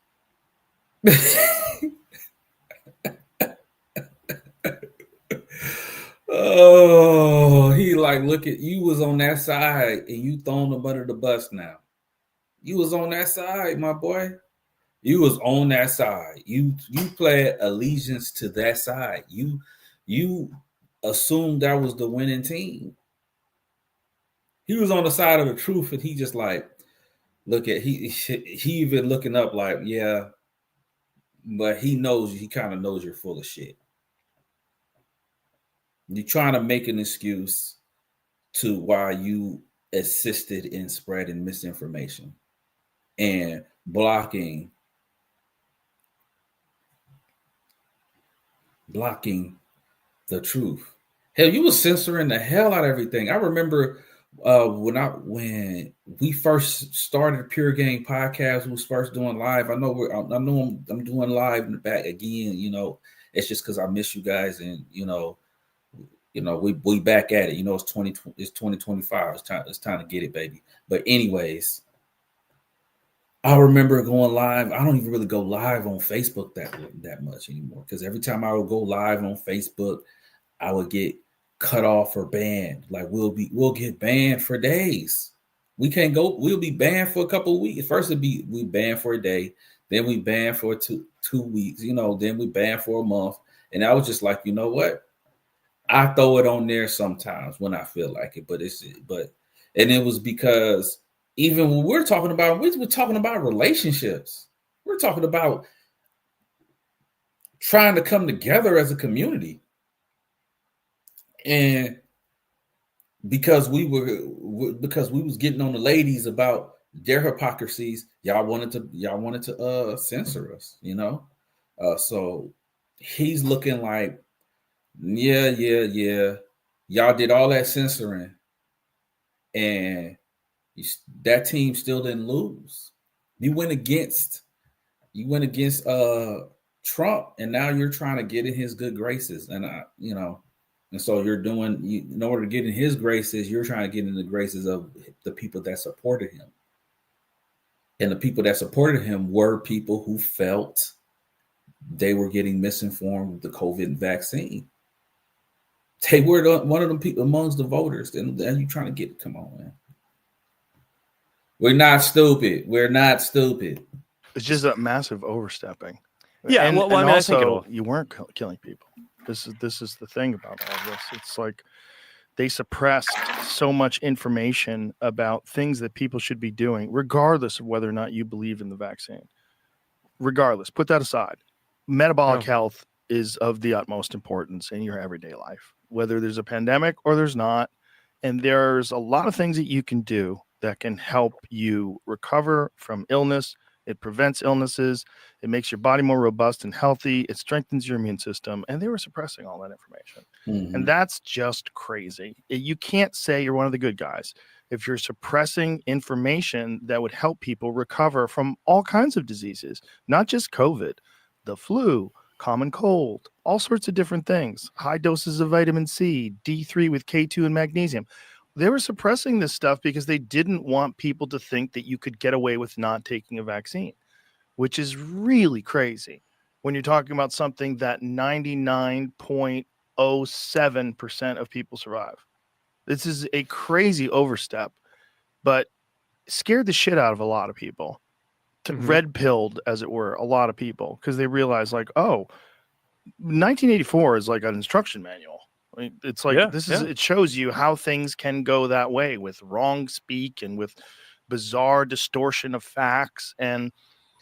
oh, he like, look at you was on that side and you thrown them under the bus now. You was on that side, my boy. You was on that side. You played allegiance to that side. You assumed that was the winning team. He was on the side of the truth, and he just like, look at he even looking up like, yeah, but he kind of knows you're full of shit. You're trying to make an excuse to why you assisted in spreading misinformation and blocking the truth. Hell, you was censoring the hell out of everything. I remember when we first started Pure Game Podcast, was first doing live. I know I'm doing live in the back again. It's just because I miss you guys, and we back at it. It's 2025. It's time to get it, baby. But anyways, I remember going live. I don't even really go live on Facebook that much anymore, because every time I would go live on Facebook, I would get cut off or banned. Like we'll get banned for days. We can't go. We'll be banned for a couple of weeks. First we banned for a day, then we banned for 2 weeks. Then we banned for a month. And I was just like, you know what? I throw it on there sometimes when I feel like it, and it was because even when we're talking about relationships, we're talking about trying to come together as a community. And because we was getting on the ladies about their hypocrisies, y'all wanted to censor us, so he's looking like, yeah, y'all did all that censoring and that team still didn't lose. You went against Trump, and now you're trying to get in his good graces, and and so in order to get in his graces, you're trying to get in the graces of the people that supported him. And the people that supported him were people who felt they were getting misinformed with the COVID vaccine. They were one of them people amongst the voters. And you trying to get, come on, man. We're not stupid. It's just a massive overstepping. Yeah, and I mean, also, I think you weren't killing people. This is the thing about all this. It's like they suppressed so much information about things that people should be doing, regardless of whether or not you believe in the vaccine. Regardless, put that aside. Metabolic health is of the utmost importance in your everyday life, whether there's a pandemic or there's not. And there's a lot of things that you can do that can help you recover from illness. It prevents illnesses. It makes your body more robust and healthy. It strengthens your immune system. And they were suppressing all that information. Mm-hmm. And that's just crazy. You can't say you're one of the good guys if you're suppressing information that would help people recover from all kinds of diseases, not just COVID, the flu, common cold, all sorts of different things, high doses of vitamin C, D3 with K2 and magnesium. They were suppressing this stuff because they didn't want people to think that you could get away with not taking a vaccine, which is really crazy when you're talking about something that 99.07% of people survive. This is a crazy overstep, but scared the shit out of a lot of people. Red pilled, as it were, a lot of people because they realized, like, oh, 1984 is like an instruction manual. I mean, it's like it shows you how things can go that way with wrong speak and with bizarre distortion of facts. And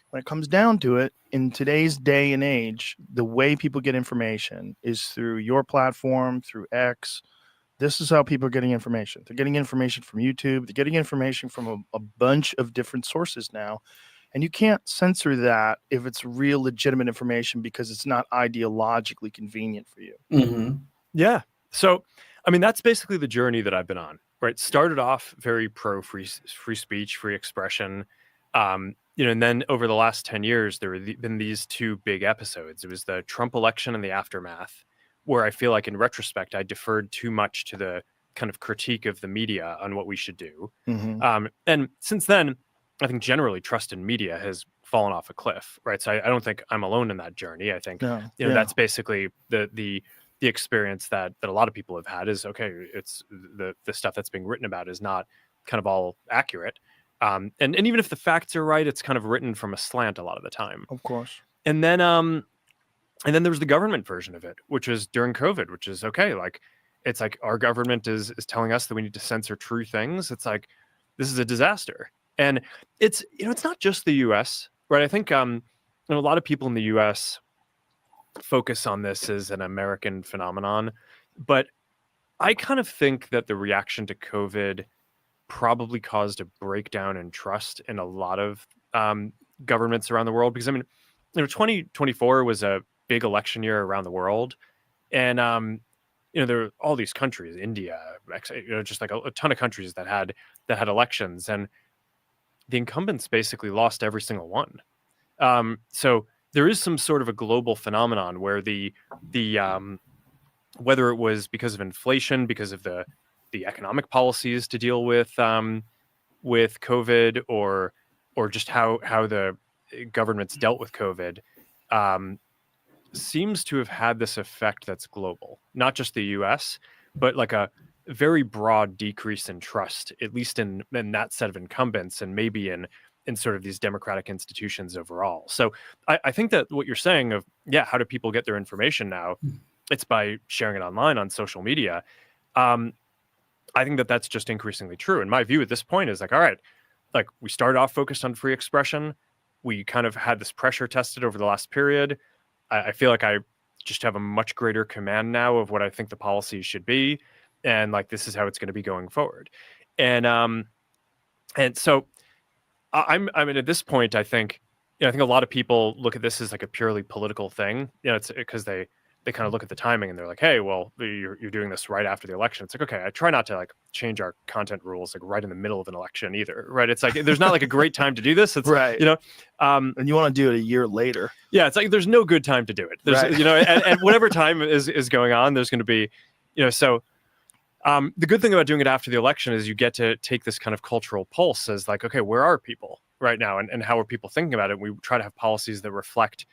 when it comes down to it, in today's day and age, the way people get information is through your platform, through X. This is how people are getting information. They're getting information from YouTube. They're getting information from a bunch of different sources now. And you can't censor that if it's real legitimate information because it's not ideologically convenient for you. Mm-hmm. Yeah. So, I mean, that's basically the journey that I've been on, right? Started off very pro free speech, free expression. And then over the last 10 years, there have been these two big episodes. It was the Trump election and the aftermath, where I feel like in retrospect, I deferred too much to the kind of critique of the media on what we should do. Mm-hmm. And since then, I think generally trust in media has fallen off a cliff, right? So I don't think I'm alone in that journey. I think that's basically the experience that a lot of people have had is, okay, it's the stuff that's being written about is not kind of all accurate. And even if the facts are right, it's kind of written from a slant a lot of the time. Of course. And then there was the government version of it, which was during COVID, which is okay. Like, it's like our government is telling us that we need to censor true things. It's like, this is a disaster. And it's not just the US, right? I think a lot of people in the US focus on this as an American phenomenon, but I kind of think that the reaction to COVID probably caused a breakdown in trust in a lot of governments around the world. Because 2024 was a big election year around the world, and there are all these countries, India, just like a ton of countries that had elections, and the incumbents basically lost every single one. So there is some sort of a global phenomenon where the whether it was because of inflation, because of the economic policies to deal with COVID, or just how the governments dealt with COVID, seems to have had this effect that's global, not just the US, but like a very broad decrease in trust, at least in that set of incumbents, and maybe in sort of these democratic institutions overall. So I think that what you're saying of, how do people get their information now? It's by sharing it online on social media. I think that that's just increasingly true. And my view at this point is like, all right, like we started off focused on free expression. We kind of had this pressure tested over the last period. I feel like I just have a much greater command now of what I think the policies should be. And like, this is how it's going to be going forward. And so I mean, at this point, I think a lot of people look at this as like a purely political thing. It's because they kind of look at the timing and they're like, hey, well, you're doing this right after the election. It's like, okay, I try not to like change our content rules like right in the middle of an election either, right? It's like there's not like a great time to do this. It's right, and you want to do it a year later. Yeah, it's like there's no good time to do it. There's and whatever time is going on, there's going to be, so. The good thing about doing it after the election is you get to take this kind of cultural pulse as like, okay, where are people right now, and how are people thinking about it? We try to have policies that reflect,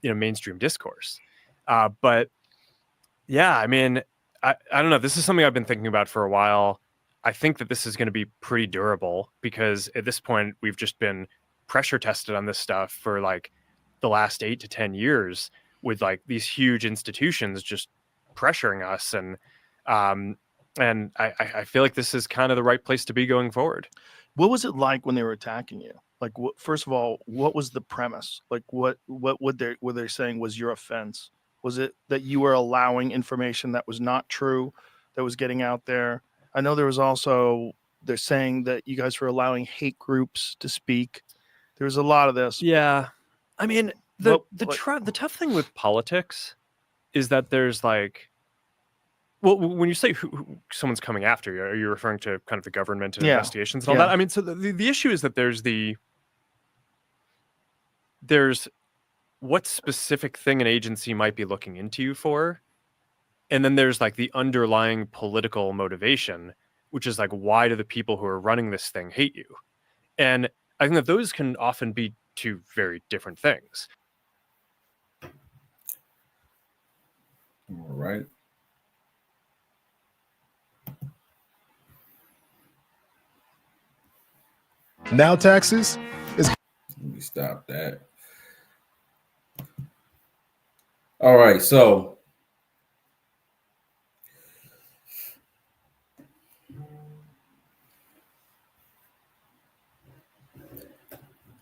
mainstream discourse. But yeah, I mean, I don't know. This is something I've been thinking about for a while. I think that this is going to be pretty durable because at this point we've just been pressure tested on this stuff for like the last 8 to 10 years with like these huge institutions just pressuring us, and I feel like this is kind of the right place to be going forward. What was it like when they were attacking you? Like, first of all, what was the premise? Like, what were they saying was your offense? Was it that you were allowing information that was not true, that was getting out there? I know there was also, they're saying that you guys were allowing hate groups to speak. There was a lot of this. Yeah. I mean, the tough thing with politics is that there's like, well, when you say who someone's coming after you, are you referring to kind of the government and investigations and all that? I mean, so the issue is that there's what specific thing an agency might be looking into you for. And then there's like the underlying political motivation, which is like, why do the people who are running this thing hate you? And I think that those can often be two very different things. All right. Now taxes is. Let me stop that. All right, so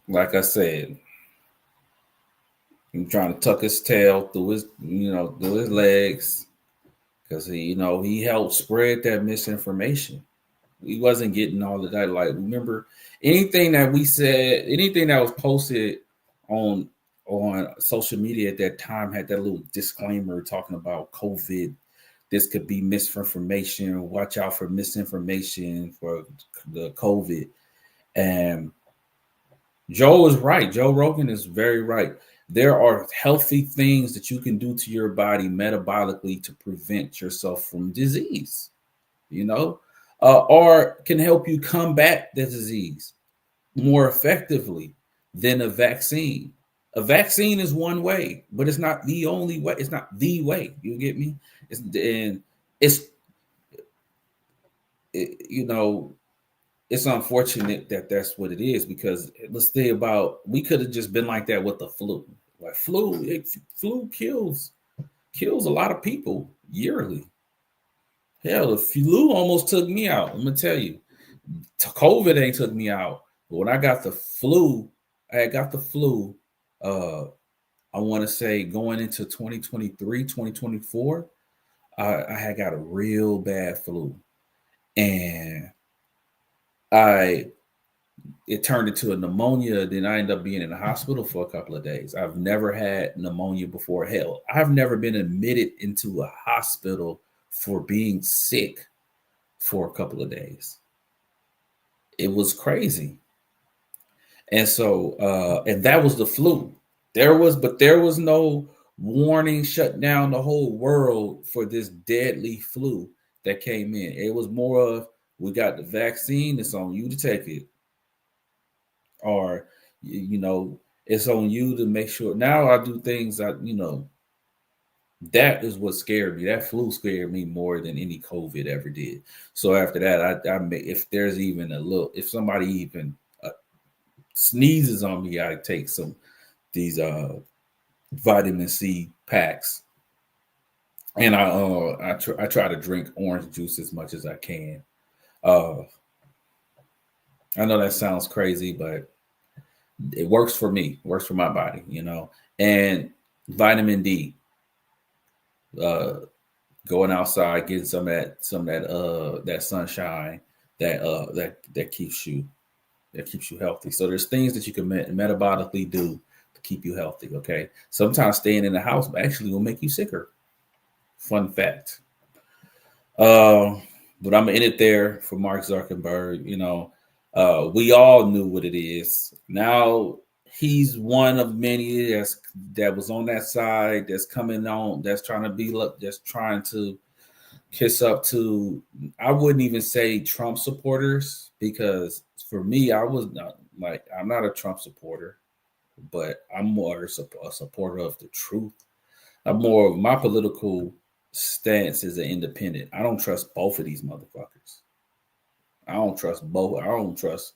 like I said, I'm trying to tuck his tail through his, through his legs, because he helped spread that misinformation. We wasn't getting all of that. Like, remember, anything that we said, anything that was posted on social media at that time had that little disclaimer talking about COVID. This could be misinformation. Watch out for misinformation for the COVID. And Joe is right. Joe Rogan is very right. There are healthy things that you can do to your body metabolically to prevent yourself from disease, or can help you combat the disease more effectively than a vaccine. A vaccine is one way, but it's not the only way. It's not the way. You get me? It's unfortunate that that's what it is, because let's think about, we could have just been like that with the flu. Like flu kills a lot of people yearly. Hell, the flu almost took me out. I'm gonna tell you, COVID ain't took me out, but when I got the flu, I want to say going into 2023, 2024, I had got a real bad flu, and it turned into a pneumonia. Then I ended up being in the hospital for a couple of days. I've never had pneumonia before. Hell, I've never been admitted into a hospital for being sick for a couple of days. It was crazy. And so, and that was the flu. There was no warning, shut down the whole world for this deadly flu that came in. It was more of, we got the vaccine, it's on you to take it. Or, it's on you to make sure. Now I do things that is what scared me. That flu scared me more than any COVID ever did. So after that, if there's even if somebody even sneezes on me, I take these vitamin C packs, and I try to drink orange juice as much as I can. I know that sounds crazy, but it works for me. It works for my body, And vitamin D. Going outside, getting some of that sunshine that keeps you healthy. So there's things that you can metabolically do to keep you healthy. Okay. Sometimes staying in the house actually will make you sicker. Fun fact. But I'm in it there for Mark Zuckerberg. We all knew what it is. Now he's one of many that was on that side, that's coming on, that's trying to kiss up to, I wouldn't even say Trump supporters, because for me, I'm not a Trump supporter, but I'm more a supporter of the truth. My political stance is an independent. I don't trust both of these motherfuckers. I don't trust both. I don't trust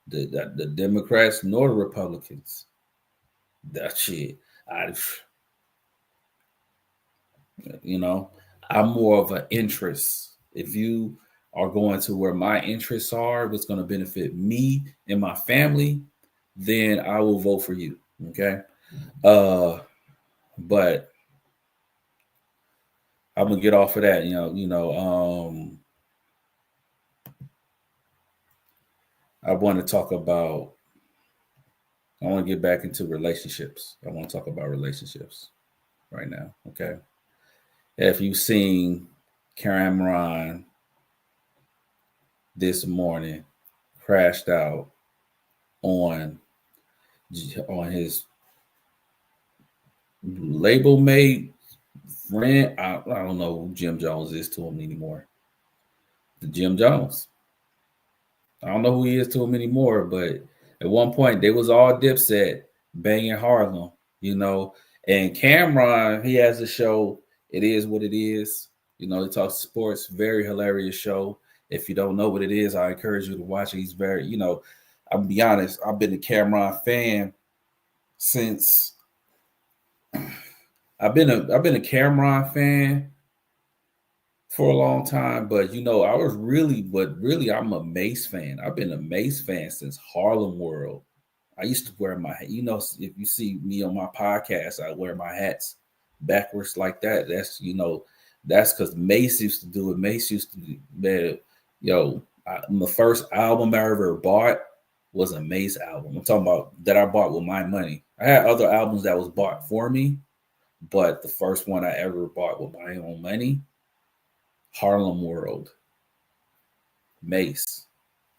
the Democrats nor the Republicans. That shit. I'm more of an interest. If you are going to where my interests are, what's going to benefit me and my family, then I will vote for you. Okay. But I'm gonna get off of that. I want to get back into relationships. I want to talk about relationships right now. Okay. If you've seen Cameron this morning crashed out on his label mate friend. I don't know who Jim Jones is to him anymore. The Jim Jones. I don't know who he is to him anymore, but at one point they was all Dipset banging Harlem, you know. And Cameron, he has a show. It is what it is. You know, he talks sports. Very hilarious show. If you don't know what it is, I encourage you to watch it. He's very, you know, I'll be honest. I've been a Cameron fan since. I've been a Cameron fan for a long time, but you know, I'm a Mace fan. I've been a Mace fan since Harlem World. I used to wear my, you know, if you see me on my podcast, I wear my hats backwards like that. That's, you know, that's because Mace used to do it. Mace used to do, man, the first album I ever bought was a Mace album. I'm talking about that I bought with my money. I had other albums that was bought for me, but the first one I ever bought with my own money, Harlem World, Mace,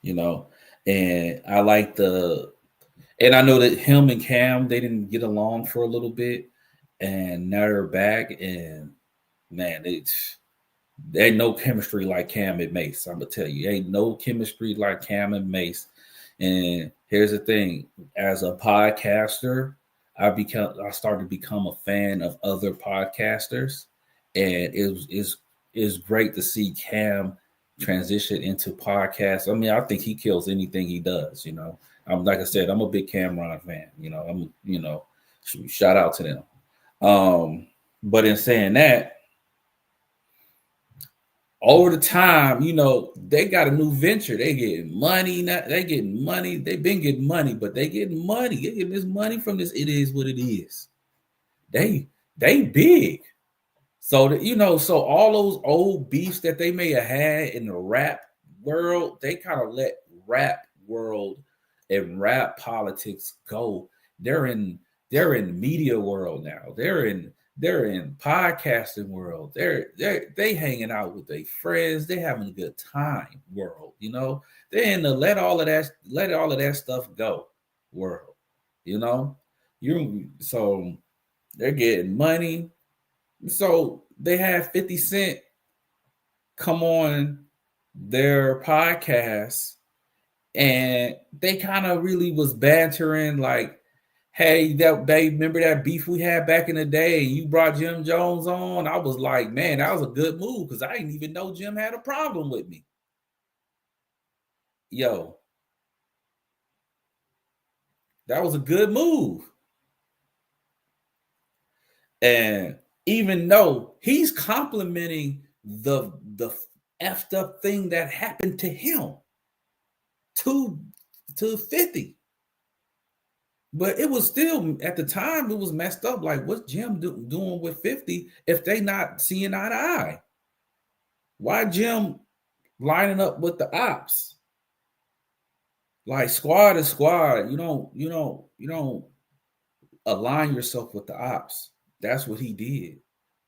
you know. And I like and I know that him and Cam, they didn't get along for a little bit, and now they're back, and man, there ain't no chemistry like Cam and Mace. I'm gonna tell you, ain't no chemistry like Cam and Mace. And here's the thing: as a podcaster, I started to become a fan of other podcasters, and it's great to see Cam transition into podcasts. I mean, I think he kills anything he does. You know, like I said, I'm a big Cameron fan. You know, shout out to them. But in saying that, over the time, you know, they got a new venture. They getting money. They getting money. They've been getting money, but they getting money. They getting this money from this. It is what it is. They big. So you know, so all those old beefs that they may have had in the rap world, they kind of let rap world and rap politics go. They're in media world now. They're in podcasting world. They hanging out with their friends. They having a good time world. You know, they're in the let all of that stuff go world. You know, so they're getting money. So they had 50 Cent come on their podcast, and they kind of really was bantering like, hey, remember that beef we had back in the day? You brought Jim Jones on. I was like, man, that was a good move because I didn't even know Jim had a problem with me. Yo, that was a good move. And even though he's complimenting the effed up thing that happened to him to 50. But it was still, at the time, it was messed up. Like, what's Jim doing with 50 if they not seeing eye to eye? Why Jim lining up with the ops? Like, squad is squad. You don't align yourself with the ops. That's what he did.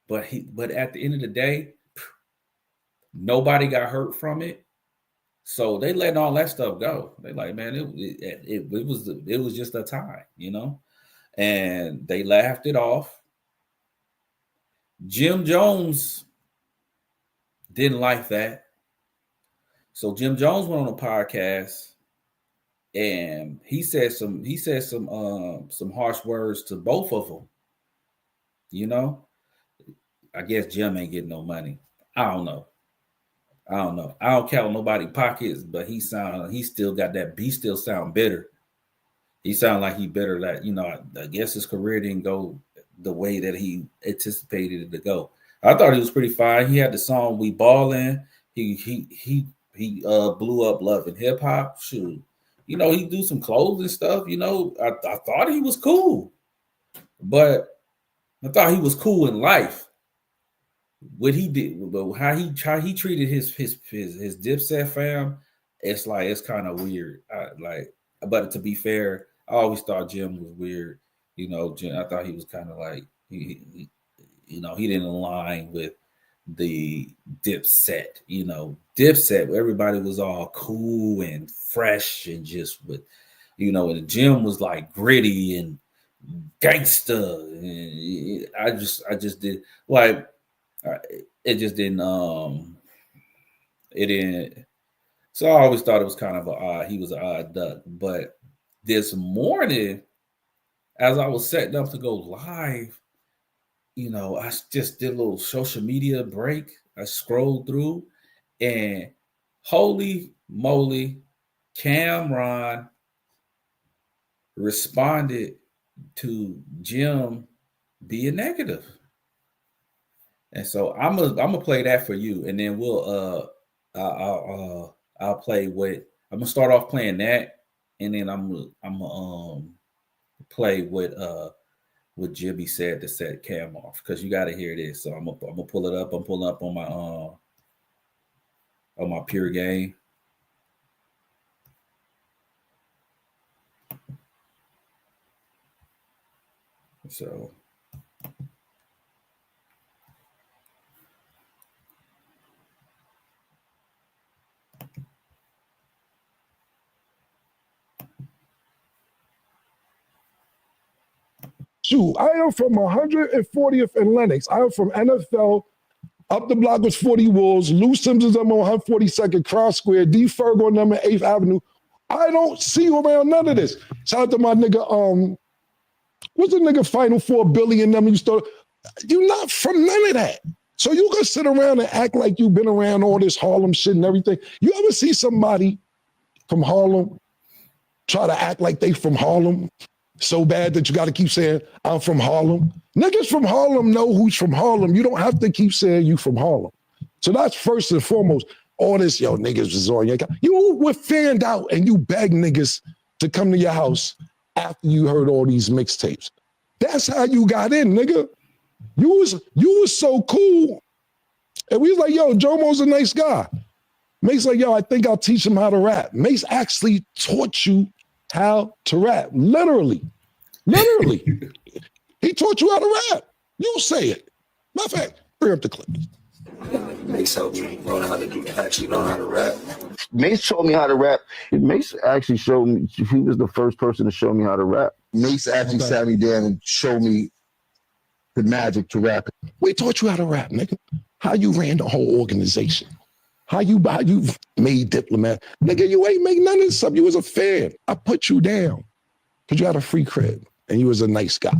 But at the end of the day, nobody got hurt from it. So they letting all that stuff go. They like, man, it was just a time, you know, and they laughed it off. Jim Jones didn't like that, so Jim Jones went on a podcast and he said some harsh words to both of them. You know, I guess Jim ain't getting no money. I don't know. I don't count nobody pockets, but he still got that. He still sound bitter. He sound like he bitter that, you know, I guess his career didn't go the way that he anticipated it to go. I thought he was pretty fine. He had the song "We Ballin'." He blew up Love and Hip Hop. Shoot, you know, he do some clothes and stuff. You know, I thought he was cool, but I thought he was cool in life. What he did, how he treated his Dipset fam, it's kind of weird. But to be fair, I always thought Jim was weird. You know, Jim, I thought he was kind of like he didn't align with the Dipset. You know, Dipset, everybody was all cool and fresh and just with, you know, and Jim was like gritty and gangster. I just did like it just didn't it didn't. So I always thought it was kind of he was an odd duck. But this morning, as I was setting up to go live, I just did a little social media break. I scrolled through, and holy moly, Cameron responded to Jim being negative. And so I'm gonna play that for you, and then I'll play what I'm gonna start off playing that, and then I'm gonna play what Jimmy said to set Cam off, because you got to hear this. So I'm gonna pull it up. I'm pulling up on my Pure Game. So shoot, I am from 140th and Lenox. I am from NFL. Up the block was 40 Wolves. Lou Simpsons, I'm on 142nd Cross Square. D. Ferg on number 8th Avenue. I don't see you around none of this. Shout out to my nigga, what's the nigga Final Four Billy and them you started? You're not from none of that. So you can sit around and act like you've been around all this Harlem shit and everything. You ever see somebody from Harlem try to act like they from Harlem so bad that you got to keep saying, I'm from Harlem? Niggas from Harlem know who's from Harlem. You don't have to keep saying you from Harlem. So that's first and foremost. All this, niggas is on your account. You were fanned out and you begged niggas to come to your house after you heard all these mixtapes. That's how you got in, nigga. You was so cool. And we was like, Jomo's a nice guy. Mace like, I think I'll teach him how to rap. Mace actually taught you how to rap. Literally. He taught you how to rap. You say it. Matter of fact, bring up the clip. Mace helped me learn how to rap. Mace taught me how to rap. Mace actually showed me, he was the first person to show me how to rap. Mace actually sat me down and showed me the magic to rap. We taught you how to rap, nigga. How you ran the whole organization. How you made Diplomat. Nigga, you ain't make none of this stuff. You was a fan. I put you down because you had a free crib and you was a nice guy.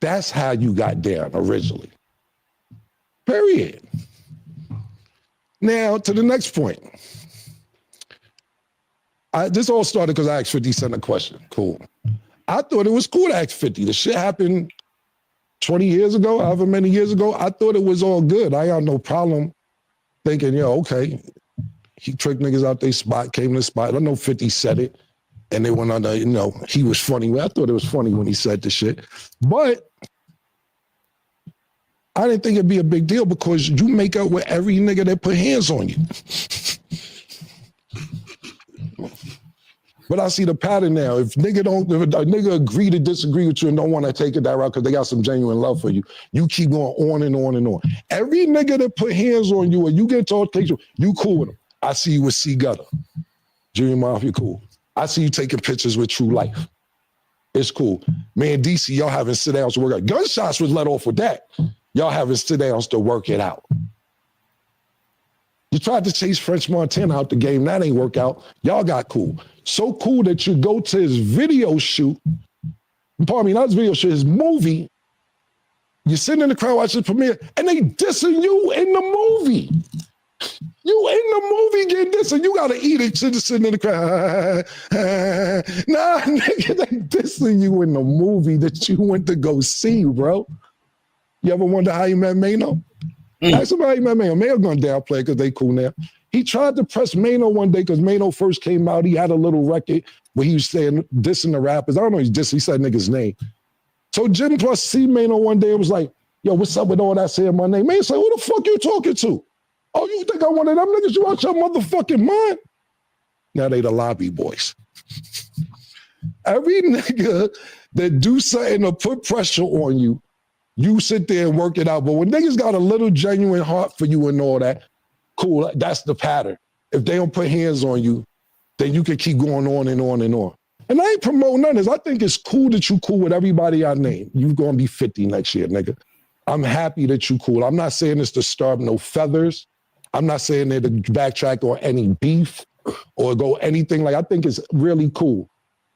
That's how you got down originally. Period. Now, to the next point. This all started because I asked 50 Cent a question. Cool. I thought it was cool to ask 50. The shit happened 20 years ago, however many years ago. I thought it was all good. I had no problem thinking, okay. He tricked niggas out their spot, came to the spot. I know 50 said it. And they went on he was funny. I thought it was funny when he said the shit. But I didn't think it'd be a big deal because you make up with every nigga that put hands on you. But I see the pattern now. If a nigga agree to disagree with you and don't want to take it that route because they got some genuine love for you, you keep going on and on and on. Every nigga that put hands on you or you get told, you cool with them. I see you with C Gutter. Junior Mafia, cool. I see you taking pictures with True Life. It's cool. Man, DC, y'all having sit-downs to work out. Gunshots was let off with that. Y'all having sit-downs to work it out. You tried to chase French Montana out the game. That ain't work out. Y'all got cool. So cool that you go to his video shoot. Pardon me, not his video shoot, his movie. You're sitting in the crowd watching the premiere, and they dissing you in the movie. You in the movie getting dissed, and you got to eat it just sitting in the crowd. Nah, nigga, they dissing you in the movie that you went to go see, bro. You ever wonder how you met Mano? Ask somebody met Mano. Mano gonna downplay because they cool now. He tried to press Mano one day because Mano first came out. He had a little record where he was saying, dissing the rappers. I don't know, he said nigga's name. So Jim Plus see Mano one day and was like, yo, what's up with all that saying my name? Man said, who the fuck you talking to? Oh, you think I'm one of them niggas? You out your motherfucking mind? Now they the lobby boys. Every nigga that do something to put pressure on you, you sit there and work it out. But when niggas got a little genuine heart for you and all that, cool, that's the pattern. If they don't put hands on you, then you can keep going on and on and on. And I ain't promoting none of this. I think it's cool that you cool with everybody I name. You gonna be 50 next year, nigga. I'm happy that you cool. I'm not saying this to starve no feathers. I'm not saying that to backtrack on any beef or go anything like. I think it's really cool.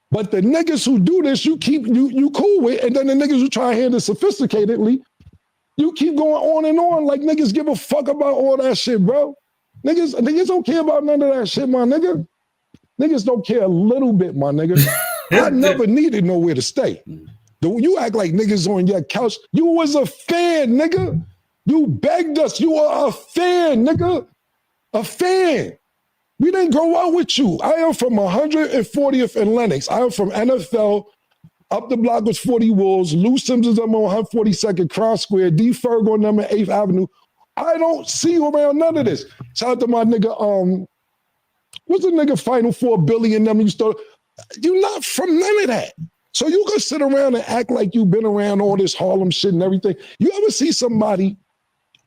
But the niggas who do this, you cool with, and then the niggas who try to handle it sophisticatedly, you keep going on like niggas give a fuck about all that shit, bro. Niggas don't care about none of that shit, my nigga. Niggas don't care a little bit, my nigga. I never needed nowhere to stay. You act like niggas on your couch. You was a fan, nigga. You begged us. You are a fan, nigga. A fan. We didn't grow up with you. I am from 140th and Lenox. I am from NFL. Up the block was 40 Wolves. Lou Simpsons, I'm on 142nd Cross Square. D. Ferg on them at 8th Avenue. I don't see you around none of this. Shout out to my nigga, what's the nigga Final 4 billion them you start? You're not from none of that. So you can sit around and act like you've been around all this Harlem shit and everything. You ever see somebody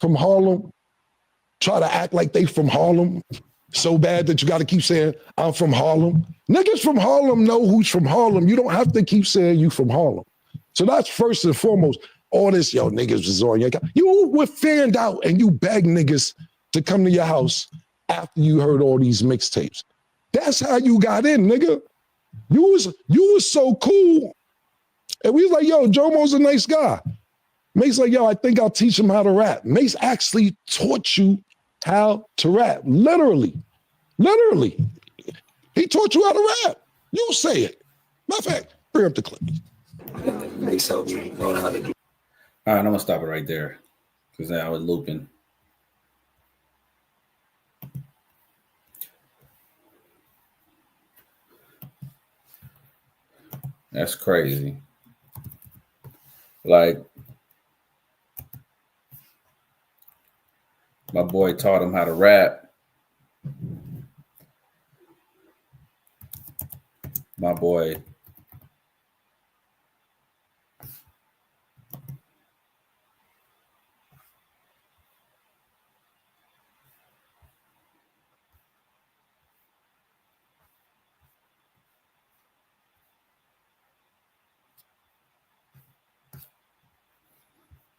from Harlem try to act like they from Harlem so bad that you got to keep saying, I'm from Harlem? Niggas from Harlem know who's from Harlem. You don't have to keep saying you from Harlem. So that's first and foremost. All this, yo, niggas was on your couch. You were fanned out and you begged niggas to come to your house after you heard all these mixtapes. That's how you got in, nigga. You was so cool. And we was like, yo, Jomo's a nice guy. Mace like, yo, I think I'll teach him how to rap. Mace actually taught you how to rap. Literally. He taught you how to rap. You say it. Matter of fact, bring up the clip. Mace helped me learn how to do. All right, I'm gonna stop it right there because now I was looping. That's crazy. Like, my boy taught him how to rap. My boy.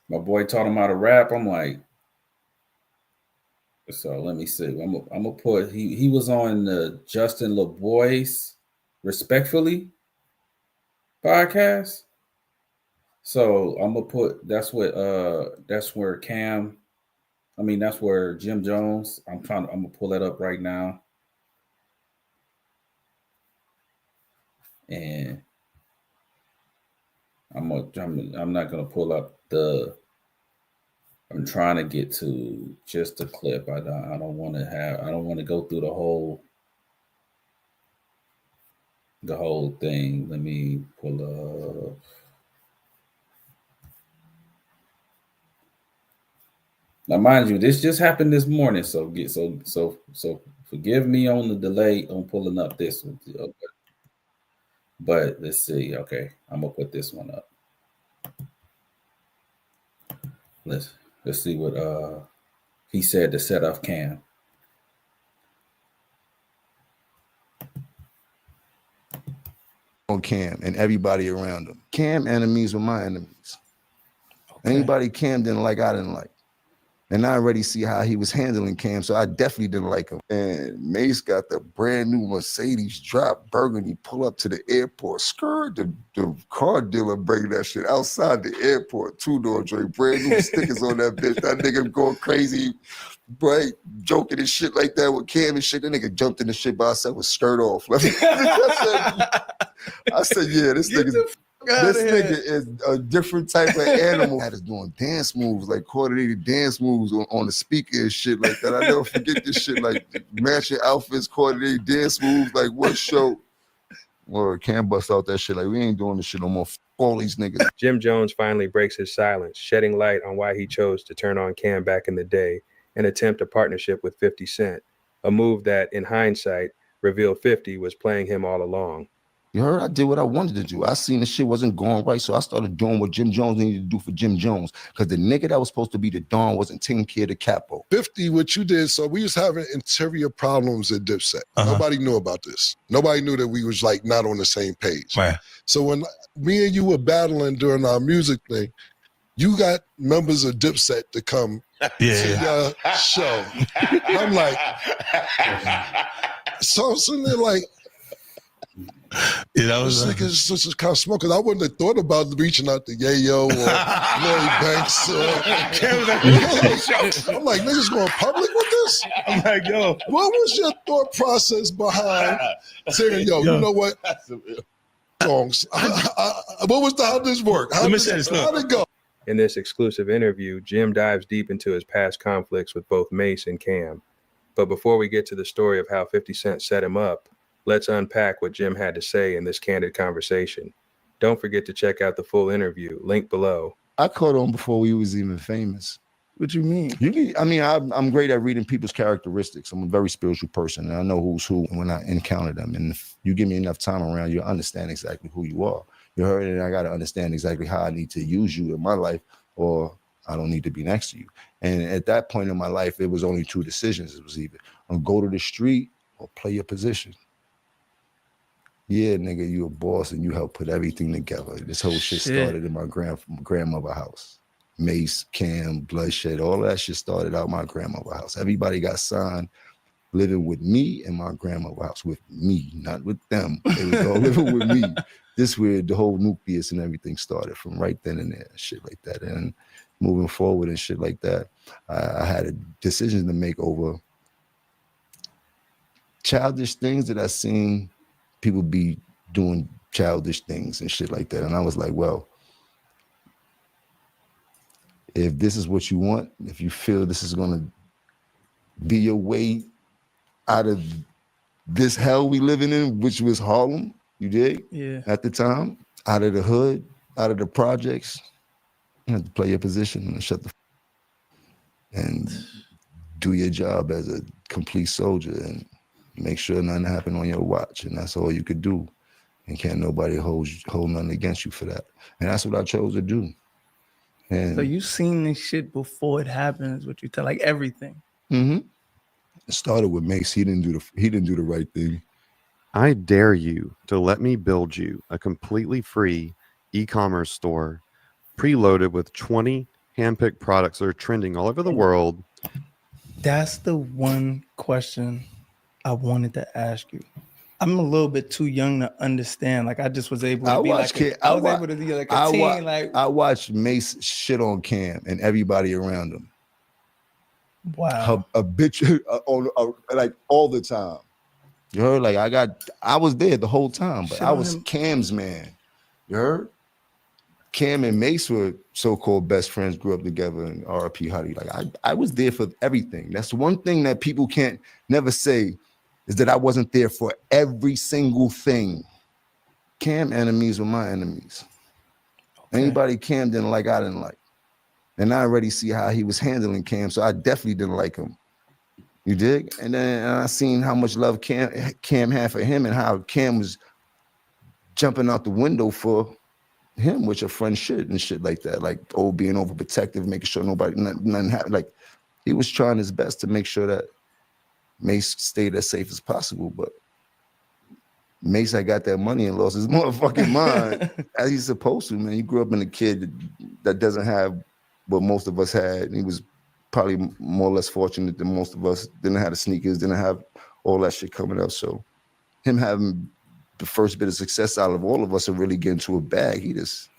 My boy taught him how to rap. I'm like, so let me see. I'm gonna put he was on the Justin LeBoy's Respectfully podcast. So I'm gonna put that's where Jim Jones. I'm gonna pull that up right now. And I'm not gonna pull up I'm trying to get to just the clip. I don't want to go through the whole thing. Let me pull up. Now, mind you, this just happened this morning, so forgive me on the delay on pulling up this one. Okay. But let's see. Okay, I'm gonna put this one up. Let's see what he said to set off Cam. On Cam and everybody around him. Cam enemies were my enemies. Okay. Anybody Cam didn't like, I didn't like. And I already see how he was handling Cam, so I definitely didn't like him. And Mace got the brand new Mercedes drop burgundy, pull up to the airport. Skirt, the car dealer bring that shit outside the airport. 2-door Dre, brand new stickers on that bitch. That nigga going crazy, right? Joking and shit like that with Cam and shit. That nigga jumped in the shit by himself with skirt off. I said, yeah, this nigga is a different type of animal. That is doing dance moves, like coordinated dance moves on the speaker and shit like that. I never forget this shit, like matching outfits, coordinated dance moves, like what show? Or Cam bust out that shit, like we ain't doing this shit no more. All these niggas. Jim Jones finally breaks his silence, shedding light on why he chose to turn on Cam back in the day and attempt a partnership with 50 Cent, a move that, in hindsight, revealed 50 was playing him all along. You heard? I did what I wanted to do. I seen the shit wasn't going right, so I started doing what Jim Jones needed to do for Jim Jones. Because the nigga that was supposed to be the Don wasn't taking care of the capo. 50, what you did, so we was having interior problems at Dipset. Nobody knew about this. Nobody knew that we was like not on the same page. Right. So when me and you were battling during our music thing, you got members of Dipset to come to your show. And I'm like, so I'm sitting there like, this nigga's just kind of smoke. Because I wouldn't have thought about reaching out to Yayo or Lloyd Banks. I'm like, niggas going public with this? I'm like, yo. What was your thought process behind saying, yo, you know what? Songs. How did this work? How did it go? In this exclusive interview, Jim dives deep into his past conflicts with both Mace and Cam. But before we get to the story of how 50 Cent set him up, let's unpack what Jim had to say in this candid conversation. Don't forget to check out the full interview, link below. I caught on before we was even famous. What you mean? I'm great at reading people's characteristics. I'm a very spiritual person, and I know who's who when I encounter them. And if you give me enough time around, you'll understand exactly who you are. You heard it, and I got to understand exactly how I need to use you in my life, or I don't need to be next to you. And at that point in my life, it was only two decisions. It was either go to the street or play your position. Yeah, nigga, you a boss and you help put everything together. This whole shit started in my grandmother's house. Mace, Cam, Bloodshed, all that shit started out my grandmother's house. Everybody got signed living with me in my grandmother's house, with me, not with them. They was all living with me. This where the whole nucleus and everything started from right then and there, shit like that. And moving forward and shit like that, I had a decision to make over childish things that I seen people be doing childish things and shit like that. And I was like, well, if this is what you want, if you feel this is gonna be your way out of this hell we living in, which was Harlem, you dig? Yeah. At the time, out of the hood, out of the projects, you have to play your position and shut the and do your job as a complete soldier and make sure nothing happened on your watch. And that's all you could do. And can't nobody hold nothing against you for that. And that's what I chose to do. And so you seen this shit before it happened, is what you tell, like everything. Mm-hmm. It started with Mace. He didn't do the right thing. I dare you to let me build you a completely free e-commerce store preloaded with 20 handpicked products that are trending all over the world. That's the one question I wanted to ask you. I'm a little bit too young to understand. Like I just was able to be like a teen. I watched Mace shit on Cam and everybody around him. Wow. A bitch like all the time. You heard? Like I was there the whole time, but I was Cam's man. You heard? Cam and Mace were so-called best friends, grew up together, and R.I.P. Huddy. Like I was there for everything. That's one thing that people can't never say is that I wasn't there for every single thing. Cam enemies were my enemies. Okay. Anybody Cam didn't like, I didn't like. And I already see how he was handling Cam, so I definitely didn't like him. You dig? And then I seen how much love Cam had for him and how Cam was jumping out the window for him, which a friend should and shit like that. Like, being overprotective, making sure nothing happened. Like, he was trying his best to make sure that Mace stayed as safe as possible, but Mace had got that money and lost his motherfucking mind as he's supposed to, man. He grew up in a kid that doesn't have what most of us had. And he was probably more or less fortunate than most of us. Didn't have the sneakers, didn't have all that shit coming up. So him having the first bit of success out of all of us and really get into a bag, he just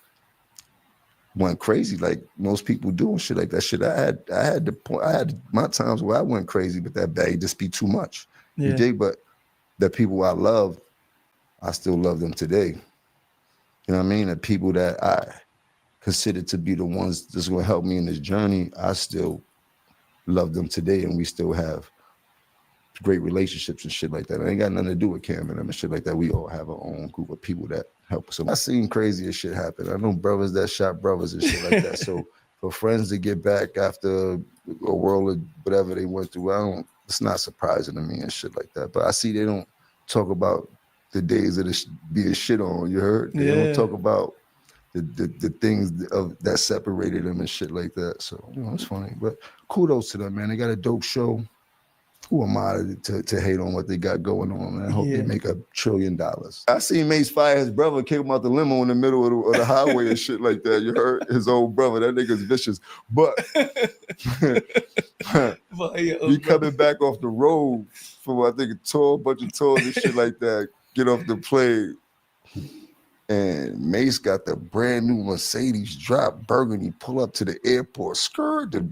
went crazy like most people do and shit like that. Shit, I had my times where I went crazy, but that bag just be too much. Yeah. You dig? But the people I love, I still love them today. You know what I mean? The people that I consider to be the ones that's gonna help me in this journey, I still love them today, and we still have great relationships and shit like that. It ain't got nothing to do with Cam and them and shit like that. We all have our own group of people that help us. So I seen crazier shit happen. I know brothers that shot brothers and shit like that. So for friends to get back after a world of whatever they went through, it's not surprising to me and shit like that. But I see they don't talk about the days of being shit on. You heard? They don't talk about the things that separated them and shit like that. So it's funny. But kudos to them, man. They got a dope show. Who am I to hate on what they got going on, man? I hope they make $1 trillion. I seen Mace fire his brother, kick him out the limo in the middle of the highway and shit like that. You heard? His old brother. That nigga's vicious. But he coming back off the road for, I think, a bunch of tours and shit like that. Get off the plane. And Mace got the brand new Mercedes drop burgundy, pull up to the airport. Skirt, the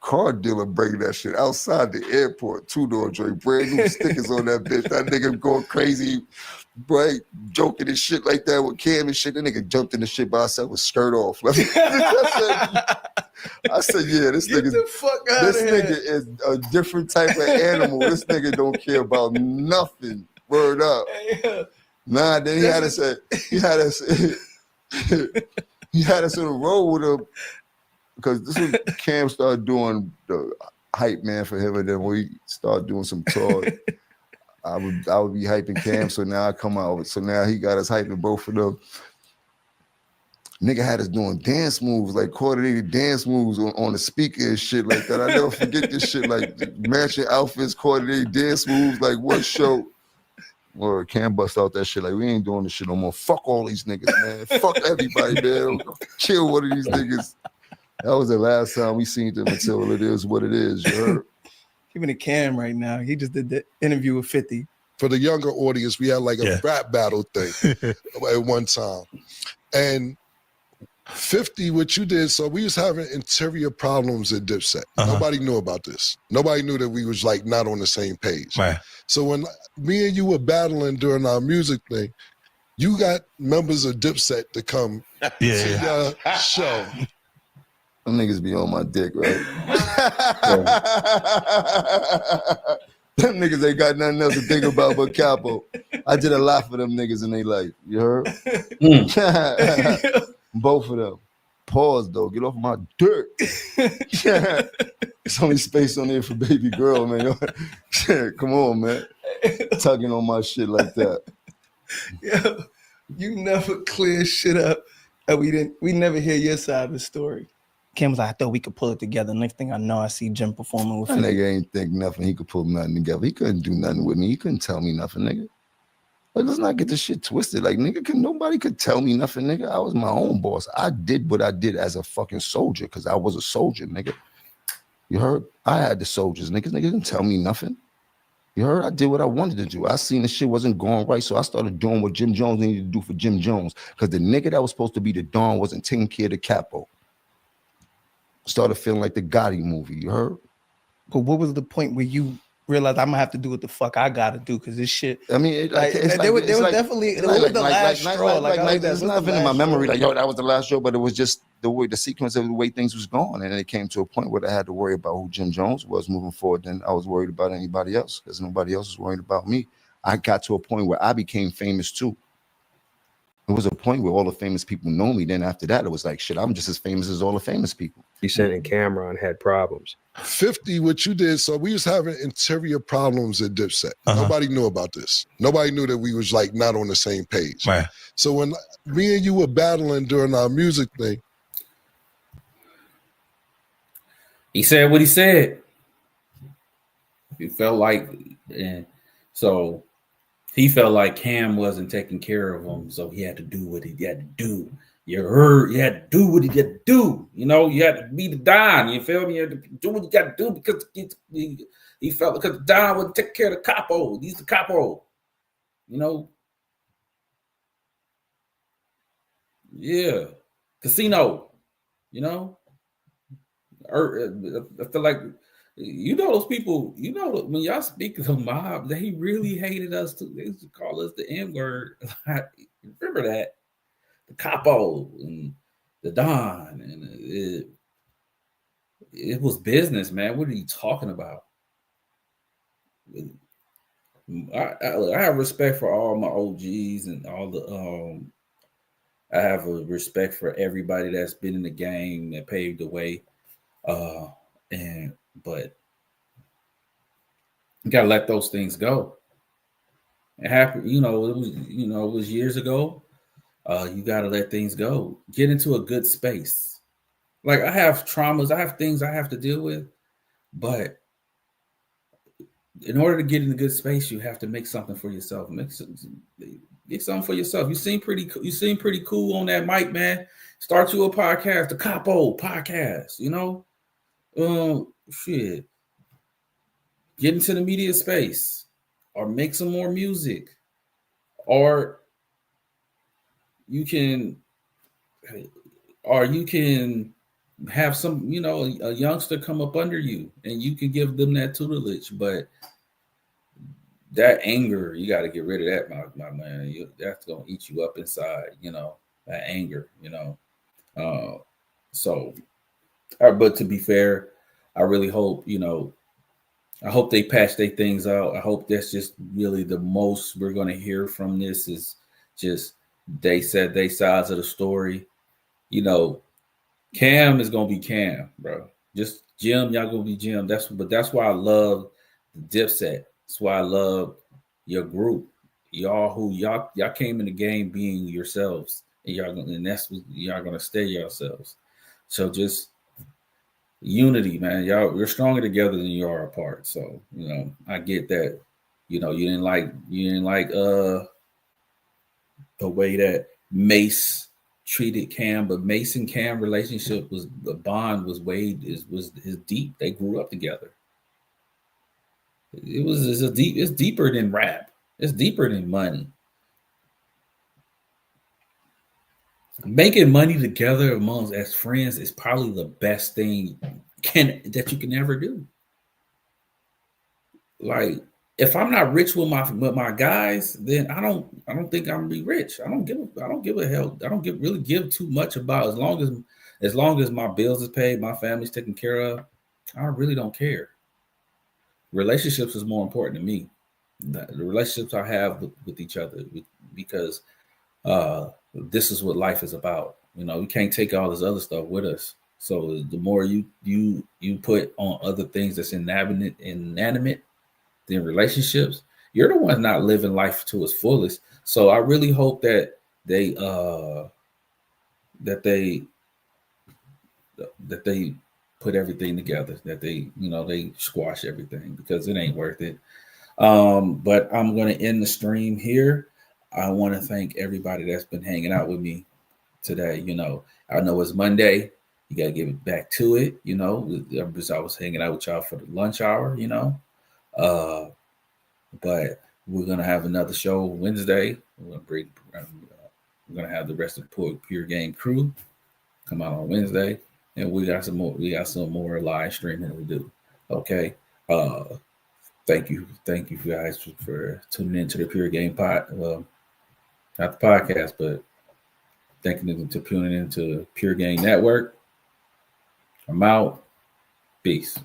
car dealer bringing that shit outside the airport. 2-door joint, brand new stickers on that bitch. That nigga going crazy, right? Joking and shit like that with Cam and shit. That nigga jumped in the shit by himself with skirt off. I said, yeah, this nigga is a different type of animal. This nigga don't care about nothing. Word up. Nah, then he had us on the road with him because this was Cam started doing the hype man for him, and then we started doing some tour. I would be hyping Cam, so now I come out. So now he got us hyping both of them. Nigga had us doing dance moves, like coordinated dance moves on the speaker and shit like that. I never forget this shit, like matching outfits, coordinated dance moves, like what show. Or Cam bust out that shit like, we ain't doing this shit no more. Fuck all these niggas, man. Fuck everybody, man. Kill one of these niggas. That was the last time we seen them until it is what it is. You heard? Giving a Cam right now. He just did the interview with 50. For the younger audience, we had like a rap battle thing at one time. And 50, what you did, so we was having interior problems at Dipset. Nobody knew about this. Nobody knew that we was like not on the same page. Right. So when me and you were battling during our music thing, you got members of Dipset to come to your show. Them niggas be on my dick, right? Them niggas ain't got nothing else to think about but Capo. I did a lot for them niggas in their life. You heard? Both of them. Pause though. Get off my dirt. There's only space on there for baby girl, man. Come on, man. Tugging on my shit like that. Yo, you never clear shit up. And we never hear your side of the story. Cam was like, I thought we could pull it together. Next thing I know, I see Jim performing with That nigga ain't think nothing. He could pull nothing together. He couldn't do nothing with me. He couldn't tell me nothing, nigga. Like, let's not get this shit twisted. Like, nigga, nobody could tell me nothing, nigga. I was my own boss. I did what I did as a fucking soldier because I was a soldier, nigga. You heard? I had the soldiers, niggas. Niggas didn't tell me nothing. You heard? I did what I wanted to do. I seen the shit wasn't going right, so I started doing what Jim Jones needed to do for Jim Jones because the nigga that was supposed to be the Don wasn't taking care of the capo. Started feeling like the Gotti movie, you heard? But what was the point where you realized I'm gonna have to do what the fuck I gotta do because this shit? I mean, there was definitely the last straw. There's nothing in my memory like, yo, that was the last show, but it was just the sequence of the way things was going, and it came to a point where I had to worry about who Jim Jones was moving forward. Then I was worried about anybody else because nobody else was worried about me. I got to a point where I became famous too. It was a point where all the famous people know me. Then after that, it was like, shit, I'm just as famous as all the famous people. He sent in Cameron had problems. 50, what you did, so we was having interior problems at Dipset. Nobody knew about this. Nobody knew that we was like not on the same page. Right. So when me and you were battling during our music thing, he said what he said. He felt like, so he felt like Cam wasn't taking care of him, so he had to do what he had to do. You heard? You had to do what he had to do. You know, you had to be the Don. You feel me? You had to do what you got to do because he felt because the Don wouldn't take care of the capo. He's the capo. You know? Yeah. Casino. You know? I feel like, you know, those people, you know, when y'all speak of the mob, they really hated us too. They used to call us the N-word. Remember that? The capo and the Don. And it was business, man. What are you talking about? I have respect for all my OGs and all the, I have a respect for everybody that's been in the game that paved the way. But you gotta let those things go. It happened, it was years ago. You got to let things go. Get into a good space. Like I have traumas, I have things I have to deal with, but in order to get in a good space, you have to make something for yourself. Get something for yourself. You seem pretty cool on that mic, man. Start you a podcast, the Capo podcast. Shit. Get into the media space, or make some more music, or you can have some, a youngster come up under you and you can give them that tutelage. But that anger, you got to get rid of that, my man. That's going to eat you up inside, that anger, but to be fair, I really hope, I hope they patch their things out. I hope that's just really the most we're going to hear from this is just they said they sides of the story. Cam is going to be Cam, bro. Just Jim, y'all going to be Jim. That's why I love Dipset. That's why I love your group. Y'all came in the game being yourselves, and that's what y'all going to stay yourselves. So just unity, man. You're stronger together than you are apart. So, I get that. You didn't like the way that Mace treated Cam, but Mace and Cam relationship was the bond was deep. They grew up together. It's deeper than rap. It's deeper than money. Making money together amongst as friends is probably the best thing that you can ever do. Like, if I'm not rich with my guys, then I don't think I'm gonna be rich. I don't give a hell. I don't really give too much about as long as my bills is paid, my family's taken care of. I really don't care. Relationships is more important to me. The relationships I have with each other, because this is what life is about. We can't take all this other stuff with us. So the more you put on other things that's inanimate than relationships, you're the one not living life to its fullest. So I really hope that they put everything together, that they squash everything, because it ain't worth it. But I'm going to end the stream here. I want to thank everybody that's been hanging out with me today. I know it's Monday. You got to give it back to it. I was hanging out with y'all for the lunch hour, but we're going to have another show Wednesday. We're going to have the rest of the Pure Game crew come out on Wednesday, and we got some more live streaming to do. Okay. Thank you guys for tuning into the Pure Game pod. Well, not the podcast, but thank you to tuning into Pure Game Network. I'm out. Peace.